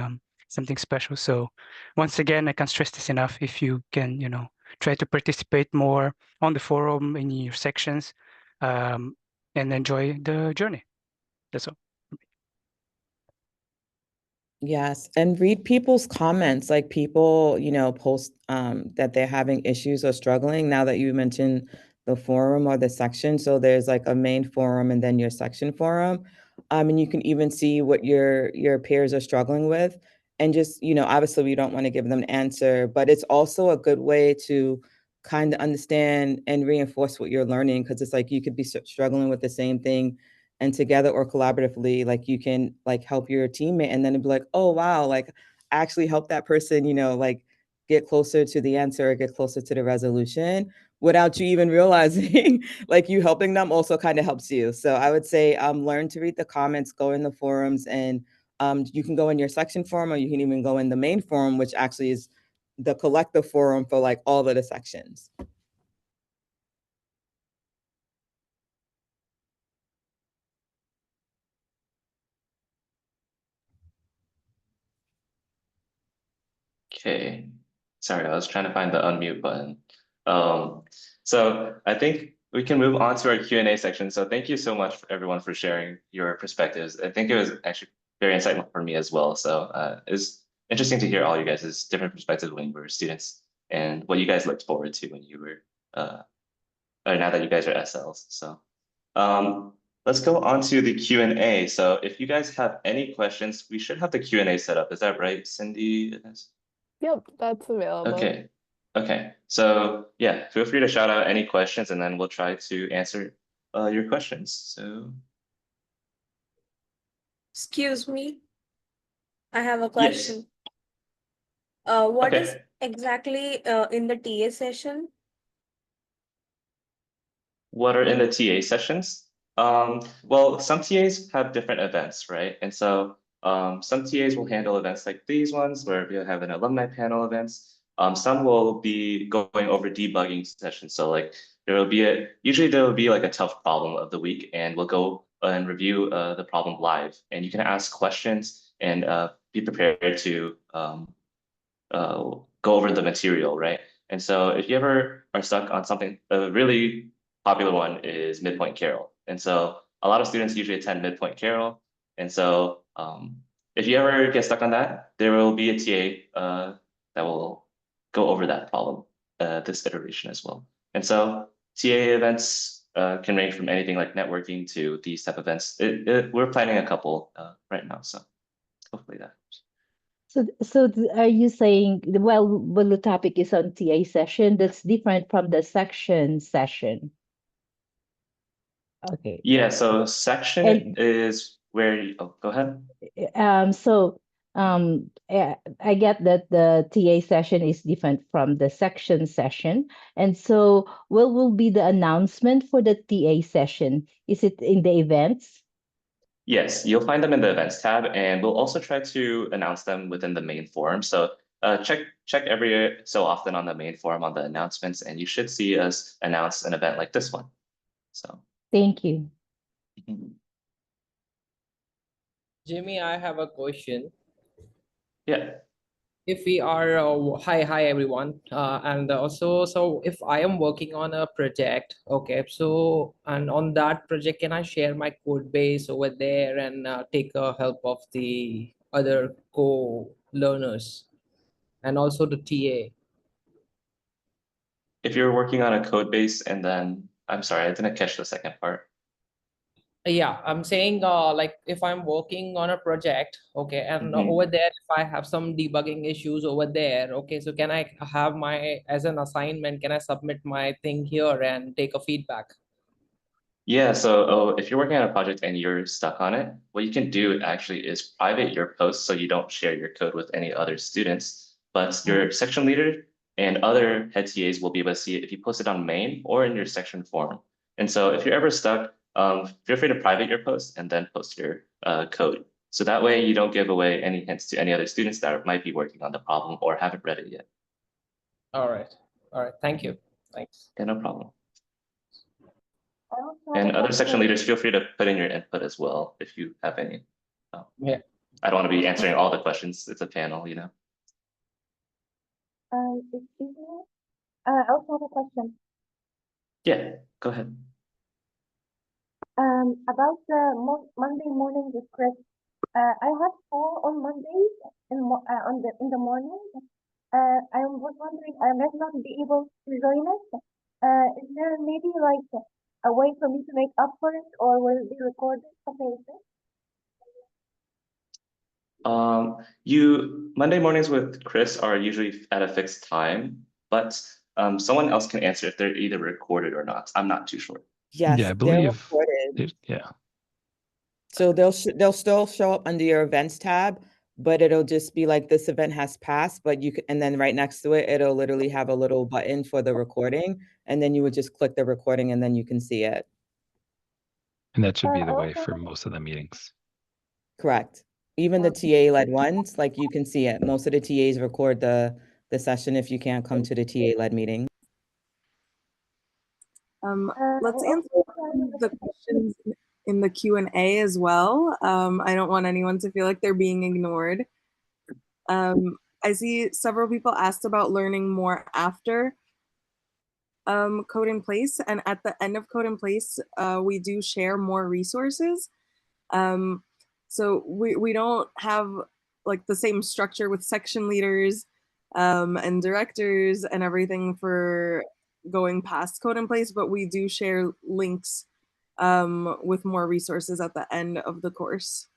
S7: something special. So once again, I can't stress this enough. If you can, try to participate more on the forum in your sections, and enjoy the journey. That's all.
S10: Yes, and read people's comments, like people, post that they're having issues or struggling. Now that you mentioned the forum or the section, so there's like a main forum and then your section forum. And you can even see what your peers are struggling with. And just, obviously we don't want to give them an answer, but it's also a good way to kind of understand and reinforce what you're learning, because it's like you could be struggling with the same thing, and together or collaboratively, like you can like help your teammate, and then it'd be like, oh wow, like actually help that person, like get closer to the answer or get closer to the resolution without you even realizing. Like you helping them also kind of helps you. So I would say learn to read the comments, go in the forums, and you can go in your section forum, or you can even go in the main forum, which actually is the collective forum for like all of the sections.
S1: Okay. Sorry, I was trying to find the unmute button. So I think we can move on to our Q&A section. So thank you so much for everyone for sharing your perspectives. I think it was actually very insightful for me as well. So it's interesting to hear all you guys' different perspectives when you were students and what you guys looked forward to when you were, or now that you guys are SLs. So let's go on to the Q&A. So if you guys have any questions, we should have the Q&A set up. Is that right, Cindy?
S4: Yep, that's available.
S1: Okay. Okay. So yeah, feel free to shout out any questions and then we'll try to answer your questions. So
S11: Excuse me, I have a
S1: yes.
S11: question. What is
S1: Okay.
S11: exactly in the TA session?
S1: What are in the TA sessions? Well, some TAs have different events, right? And so some TAs will handle events like these ones where we'll have an alumni panel events. Some will be going over debugging sessions. So like usually there will be like a tough problem of the week and we'll go and review the problem live. And you can ask questions and be prepared to go over the material, right? And so if you ever are stuck on something, a really popular one is Midpoint Carol. And so a lot of students usually attend Midpoint Carol. And so if you ever get stuck on that, there will be a TA that will go over that problem this iteration as well. And so TA events can range from anything like networking to these type of events. We're planning a couple right now, so hopefully that helps.
S12: So are you saying, well, the topic is on TA session, that's different from the section session? Okay.
S1: Yeah, so section
S12: And
S1: is where oh, go ahead.
S12: I get that the TA session is different from the section session. And so what will be the announcement for the TA session? Is it in the events?
S1: Yes, you'll find them in the events tab, and we'll also try to announce them within the main forum. So check every so often on the main forum on the announcements, and you should see us announce an event like this one. So
S12: Thank you.
S13: Jimmy, I have a question.
S1: Yeah.
S13: If we are hi everyone, and also, so if I am working on a project, okay, so and on that project, can I share my code base over there and take help of the other co-learners and also the TA?
S1: If you're working on a code base and then I'm sorry, I didn't catch the second part.
S13: Yeah, I'm saying like if I'm working on a project, okay, and
S1: Mhm.
S13: over there if I have some debugging issues over there, okay, so can I have as an assignment, can I submit my thing here and take a feedback?
S1: Yeah, so if you're working on a project and you're stuck on it, what you can do actually is private your post so you don't share your code with any other students, but your section leader and other head TAs will be able to see it if you post it on main or in your section forum. And so if you're ever stuck, feel free to private your post and then post your code. So that way you don't give away any hints to any other students that might be working on the problem or haven't read it yet.
S13: All right. Thank you. Thanks.
S1: Yeah, no problem. And other section leaders, feel free to put in your input as well if you have any.
S13: Yeah.
S1: I don't want to be answering all the questions. It's a panel, you know.
S14: I also have a question.
S1: Yeah, go ahead.
S14: About the Monday morning with Chris. I have school on Mondays in the morning. I was wondering, I might not be able to join it. Is there maybe like a way for me to make up for it, or will it be recorded? Something like that?
S1: Monday mornings with Chris are usually at a fixed time, but someone else can answer if they're either recorded or not. I'm not too sure.
S10: Yes,
S5: Yeah, I
S10: they're
S5: believe
S10: recorded.
S5: yeah.
S10: So they'll still show up under your events tab, but it'll just be like this event has passed, but you can, and then right next to it, it'll literally have a little button for the recording, and then you would just click the recording and then you can see it.
S5: And that should be the way
S14: Okay.
S5: for most of the meetings.
S10: Correct. Even the TA-led ones, like you can see it. Most of the TAs record the session if you can't come to the TA-led meeting.
S3: Let's answer the questions in the Q&A as well. I don't want anyone to feel like they're being ignored. I see several people asked about learning more after Code in Place, and at the end of Code in Place, we do share more resources. So we don't have like the same structure with section leaders and directors and everything for going past Code in Place, but we do share links with more resources at the end of the course.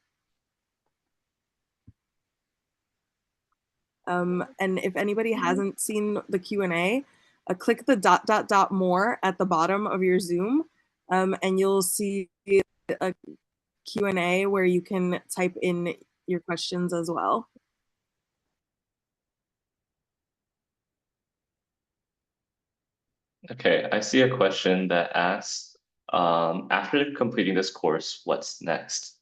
S3: And if anybody hasn't seen the Q&A, click the ... more at the bottom of your Zoom, and you'll see a Q&A where you can type in your questions as well.
S1: Okay, I see a question that asks, after completing this course, what's next?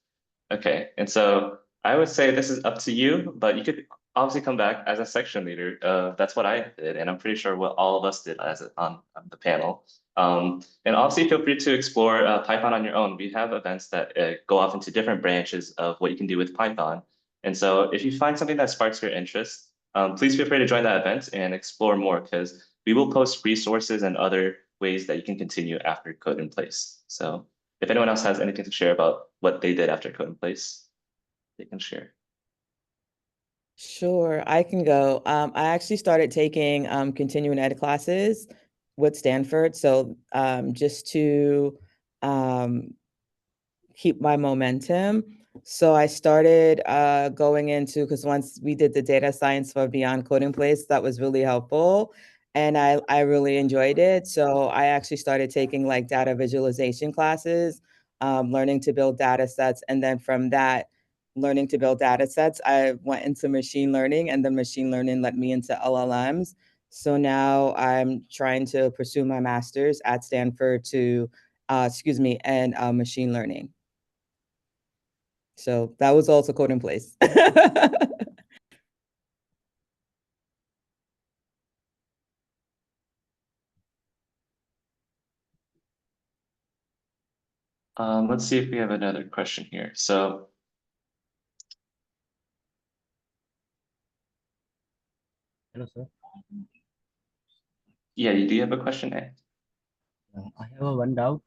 S1: Okay, and so I would say this is up to you, but you could obviously come back as a section leader. That's what I did, and I'm pretty sure what all of us did on the panel. And obviously feel free to explore Python on your own. We have events that go off into different branches of what you can do with Python. And so if you find something that sparks your interest, please feel free to join that event and explore more, because we will post resources and other ways that you can continue after Code in Place. So if anyone else has anything to share about what they did after Code in Place, they can share.
S10: Sure, I can go. I actually started taking continuing ed classes with Stanford. So just to keep my momentum. So I started going into, because once we did the data science for Beyond Code in Place, that was really helpful. And I really enjoyed it. So I actually started taking like data visualization classes, learning to build data sets. And then from that, learning to build data sets, I went into machine learning, and then machine learning led me into LLMs. So now I'm trying to pursue my master's at Stanford to, and machine learning. So that was also Code in Place.
S1: Let's see if we have another question here. So
S15: Hello, sir.
S1: yeah, do you have a question, eh?
S15: I have one doubt.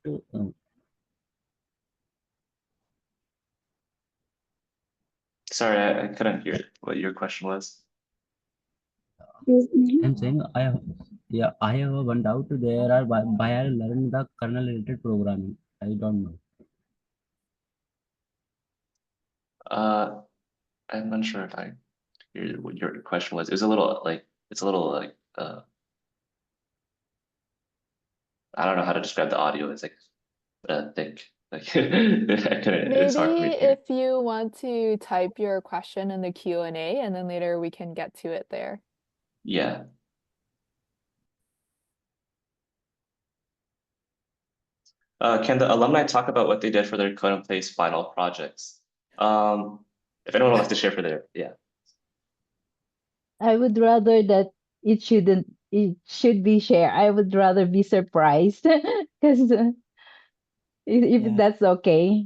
S1: Sorry, I couldn't hear what your question was.
S15: I'm saying I have one doubt. There are why I learned the kernel related programming. I don't know.
S1: I'm unsure if I hear what your question was. It was a little like, I don't know how to describe the audio. It's like thick. Like I couldn't. It's hard for me
S4: Maybe
S1: to hear.
S4: if you want to type your question in the Q&A, and then later we can get to it there.
S1: Yeah. Can the alumni talk about what they did for their Code in Place final projects? If anyone wants to share for their, yeah.
S12: I would rather that it should be shared. I would rather be surprised because if that's okay.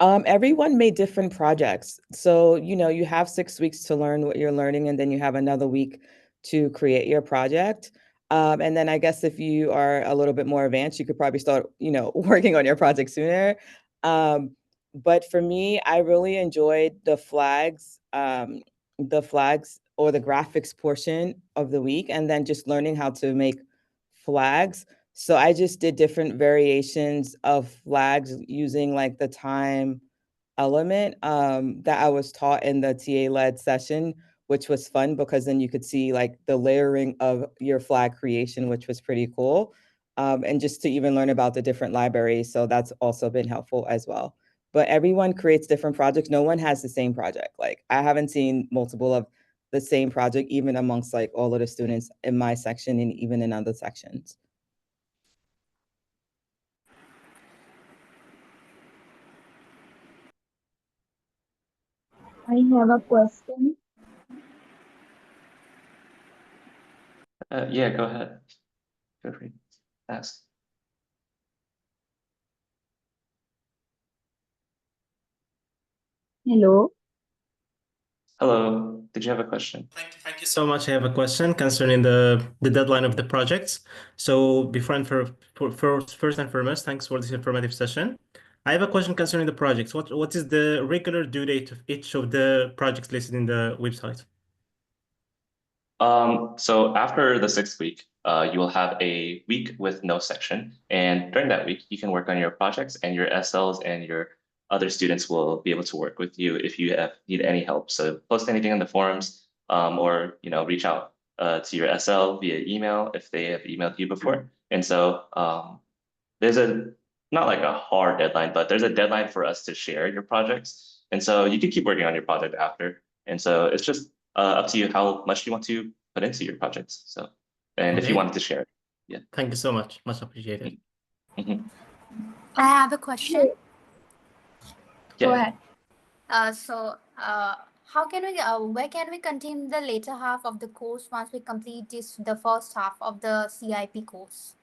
S10: Everyone made different projects. So, you have 6 weeks to learn what you're learning, and then you have another week to create your project. And then I guess if you are a little bit more advanced, you could probably start, working on your project sooner. But for me, I really enjoyed the flags or the graphics portion of the week, and then just learning how to make flags. So I just did different variations of flags using like the time element that I was taught in the TA-led session, which was fun because then you could see like the layering of your flag creation, which was pretty cool. And just to even learn about the different libraries. So that's also been helpful as well. But everyone creates different projects. No one has the same project. Like I haven't seen multiple of the same project, even amongst like all of the students in my section and even in other sections.
S14: I have a question.
S1: Yeah, go ahead. Feel free to ask.
S14: Hello.
S1: Hello, did you have a question?
S16: Thank you so much. I have a question concerning the deadline of the projects. So first and foremost, thanks for this informative session. I have a question concerning the projects. What is the regular due date of each of the projects listed in the website?
S1: So after the 6th week, you will have a week with no section. And during that week, you can work on your projects, and your SLs and your other students will be able to work with you if you need any help. So post anything in the forums, or reach out to your SL via email if they have emailed you before. And so there's not like a hard deadline, but there's a deadline for us to share your projects. And so you can keep working on your project after. And so it's just up to you how much you want to put into your projects. So, and if you
S16: Okay.
S1: wanted to share it. Yeah.
S16: Thank you so much. Much appreciated.
S17: I have a question.
S1: Yeah.
S17: Go ahead. How can we, where can we continue the later half of the course once we complete the first half of the CIP course?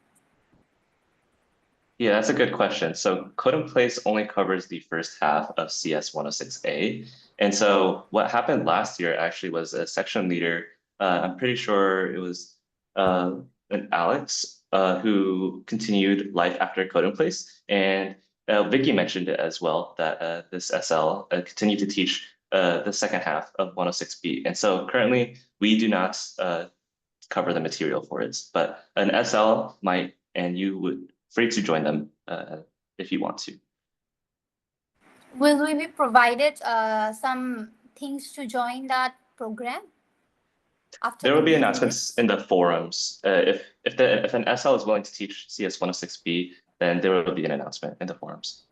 S1: Yeah, that's a good question. So Code in Place only covers the first half of CS 106A. And so what happened last year actually was a section leader, I'm pretty sure it was an Alex, who continued life after Code in Place. And Vicky mentioned it as well, that this SL continued to teach the second half of 106B. And so currently we do not cover the material for it, but an SL might, and you would free to join them if you want to.
S17: Will we be provided some things to join that program?
S1: There will be announcements in the forums. If an SL is willing to teach CS 106B, then there will be an announcement in the forums.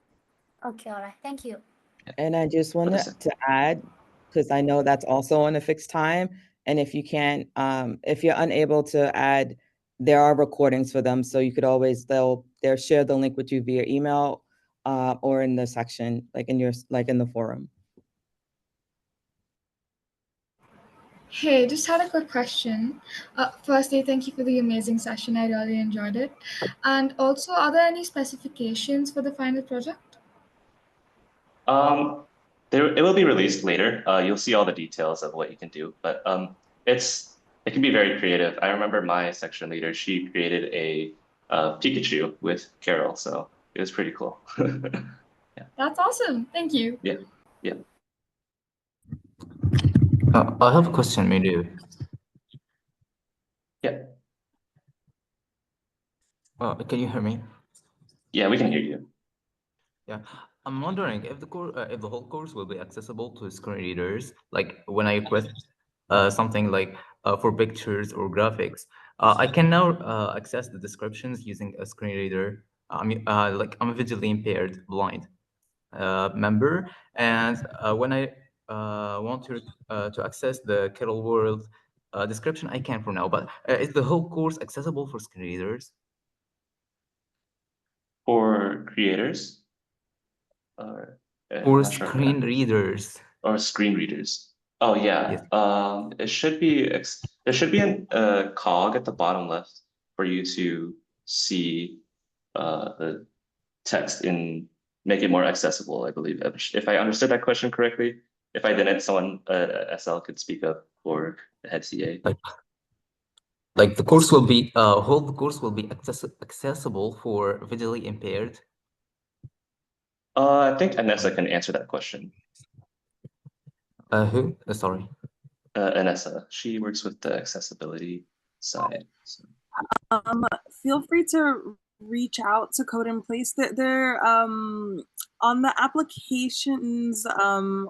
S17: Okay, all right. Thank you.
S10: And I just wanted to add, because I know that's also on a fixed time. And if you can't, if you're unable to add, there are recordings for them. So you could always, they'll share the link with you via email or in the section, like in the forum.
S18: Hey, just had a quick question. Firstly, thank you for the amazing session. I really enjoyed it. And also, are there any specifications for the final project?
S1: It will be released later. You'll see all the details of what you can do, but it can be very creative. I remember my section leader, she created a Pikachu with Carol, so it was pretty cool. Yeah.
S18: That's awesome. Thank you.
S1: Yeah. Yeah.
S19: I have a question, maybe.
S1: Yeah.
S19: Can you hear me?
S1: Yeah, we can hear you.
S19: Yeah, I'm wondering if the whole course will be accessible to screen readers. Like when I request something like for pictures or graphics, I can now access the descriptions using a screen reader. Like I'm a visually impaired, blind member, and when I want to access the Kettle World description, I can for now. But is the whole course accessible for screen readers?
S1: For creators? Or
S19: For screen readers.
S1: Or screen readers. Oh yeah.
S19: Yes.
S1: It should be there should be a cog at the bottom left for you to see the text and make it more accessible, I believe. If I understood that question correctly. If I didn't, someone SL could speak up for the head CA.
S19: Like the course will be whole the course will be accessible for visually impaired.
S1: I think Anessa can answer that question.
S19: Who? Sorry.
S1: Anessa. She works with the accessibility side. So.
S3: Feel free to reach out to Code in Place. There, on the applications,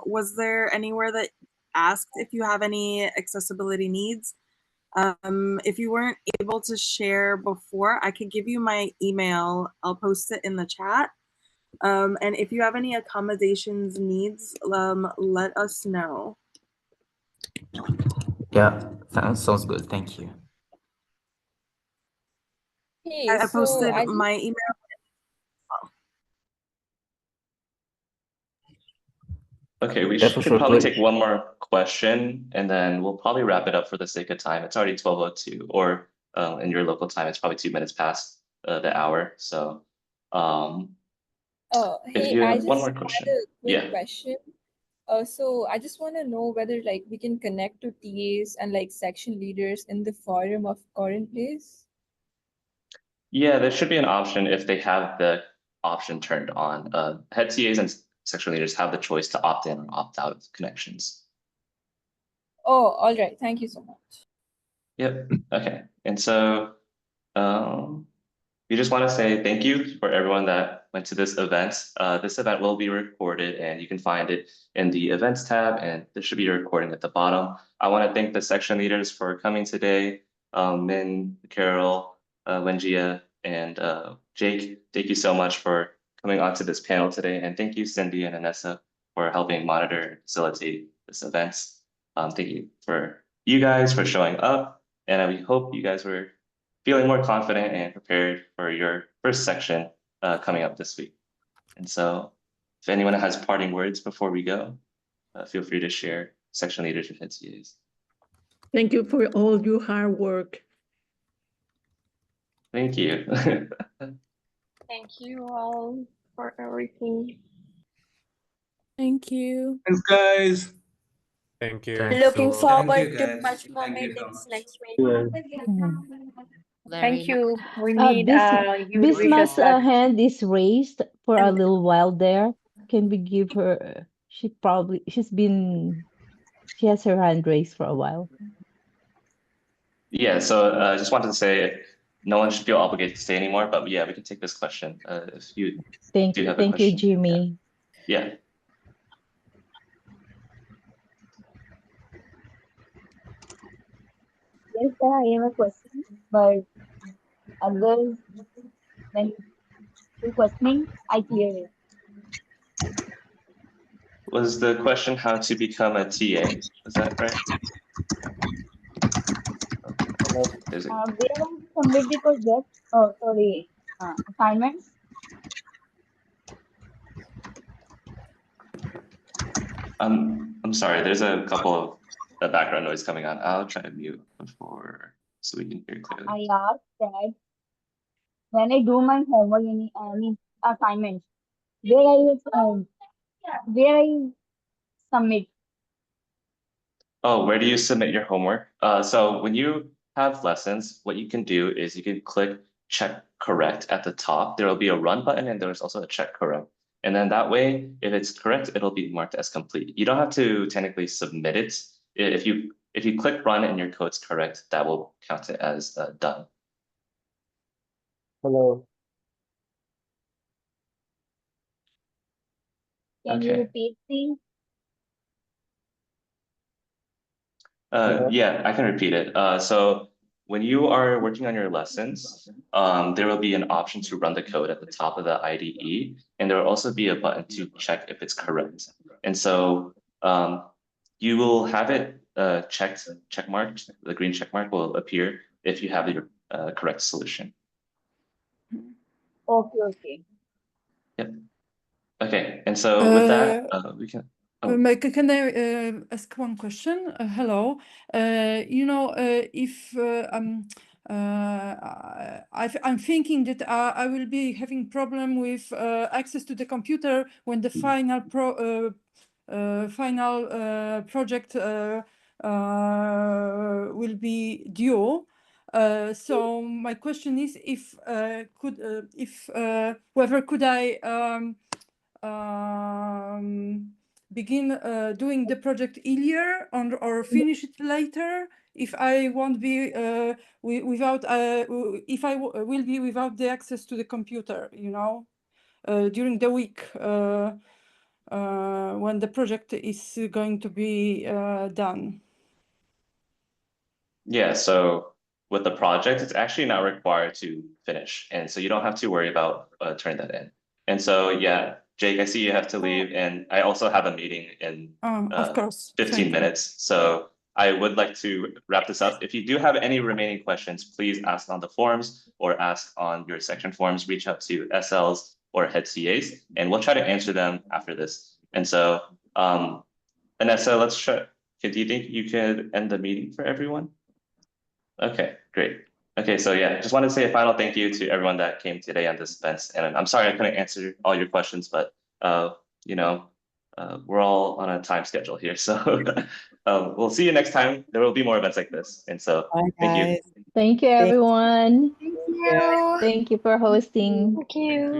S3: was there anywhere that asked if you have any accessibility needs? If you weren't able to share before, I could give you my email. I'll post it in the chat. And if you have any accommodations needs, let us know.
S19: Yeah, sounds good. Thank you.
S3: I posted my email.
S1: Okay, we
S19: Yeah, for
S1: should
S19: sure,
S1: probably
S19: please.
S1: take one more question, and then we'll probably wrap it up for the sake of time. It's already 12:02, or in your local time, it's probably 2 minutes past the hour. So, if
S4: Hey,
S1: you
S4: I
S1: have one
S4: just
S1: more
S4: had
S1: question,
S4: a quick
S1: yeah.
S4: question. So I just want to know whether like we can connect to TAs and like section leaders in the forum of current place.
S1: Yeah, there should be an option if they have the option turned on. Head TAs and section leaders have the choice to opt in or opt out of connections.
S4: Oh, all right. Thank you so much.
S1: Yep. Okay. And so we just want to say thank you for everyone that went to this event. This event will be recorded and you can find it in the events tab, and there should be a recording at the bottom. I want to thank the section leaders for coming today. Min, Carol, Wenjia, and Jake. Thank you so much for coming onto this panel today. And thank you, Cindy and Anessa, for helping monitor and facilitate this event. Thank you for you guys for showing up. And we hope you guys were feeling more confident and prepared for your first section coming up this week. And so if anyone has parting words before we go, feel free to share, section leaders and head TAs.
S2: Thank you for all your hard work.
S1: Thank you.
S11: Thank you all for everything.
S4: Thank you.
S8: Thanks, guys.
S20: Thank you.
S11: Looking forward
S8: you,
S11: to
S8: guys.
S11: much more
S8: Thank you so
S11: meetings
S8: much.
S11: next week.
S12: Very
S11: Thank you. We
S12: Uh,
S11: need
S12: Bis
S11: you to wish us
S12: Bisma's
S11: luck.
S12: hand is raised for a
S3: And-
S12: little while there. Can we give her? She has her hand raised for a while.
S1: Yeah, so I just wanted to say no one should feel obligated to stay anymore, but yeah, we can take this question if you do have a
S12: Thank you,
S1: question.
S12: Jimmy.
S1: Yeah.
S21: Yes, I have a question, but other than you questioning, I hear it.
S1: Was the question how to become a TA? Was that right? There's a
S21: Where I submit the project, oh, sorry, assignments.
S1: I'm sorry, there's a couple of background noise coming on. I'll try to mute before so we can hear clearly.
S21: I asked that when I do my homework, means assignments, where I submit.
S1: Oh, where do you submit your homework? So when you have lessons, what you can do is you can click check correct at the top. There will be a run button and there's also a check correct. And then that way, if it's correct, it'll be marked as complete. You don't have to technically submit it. If you click run and your code's correct, that will count it as done.
S21: Hello. Can you
S1: Okay.
S21: repeat, please?
S1: Yeah, I can repeat it. So when you are working on your lessons, there will be an option to run the code at the top of the IDE, and there will also be a button to check if it's correct. And so you will have it check marked. The green check mark will appear if you have the correct solution.
S21: Okay.
S1: Yep. Okay, and so with that, we can. Oh.
S22: Can I ask one question? Hello. If I'm thinking that I will be having problem with access to the computer when the final project will be due. So my question is if whether could I begin doing the project earlier or finish it later if I won't be without if I will be without the access to the computer, during the week when the project is going to be done.
S1: Yeah, so with the project, it's actually not required to finish. And so you don't have to worry about turning that in. And so, yeah, Jake, I see you have to leave. And I also have a meeting in
S22: Of course.
S1: 15 minutes. So I would like to wrap this up. If you do have any remaining questions, please ask on the forums or ask on your section forums. Reach out to SLs or head CAs, and we'll try to answer them after this. And so, Vanessa, let's try. Do you think you could end the meeting for everyone? Okay, great. Okay, so yeah, just wanted to say a final thank you to everyone that came today on this event. And I'm sorry I couldn't answer all your questions, but we're all on a time schedule here. So we'll see you next time. There will be more events like this. And so thank you.
S12: Thank you, everyone.
S18: Thank you.
S12: Thank you for hosting.
S11: Thank you.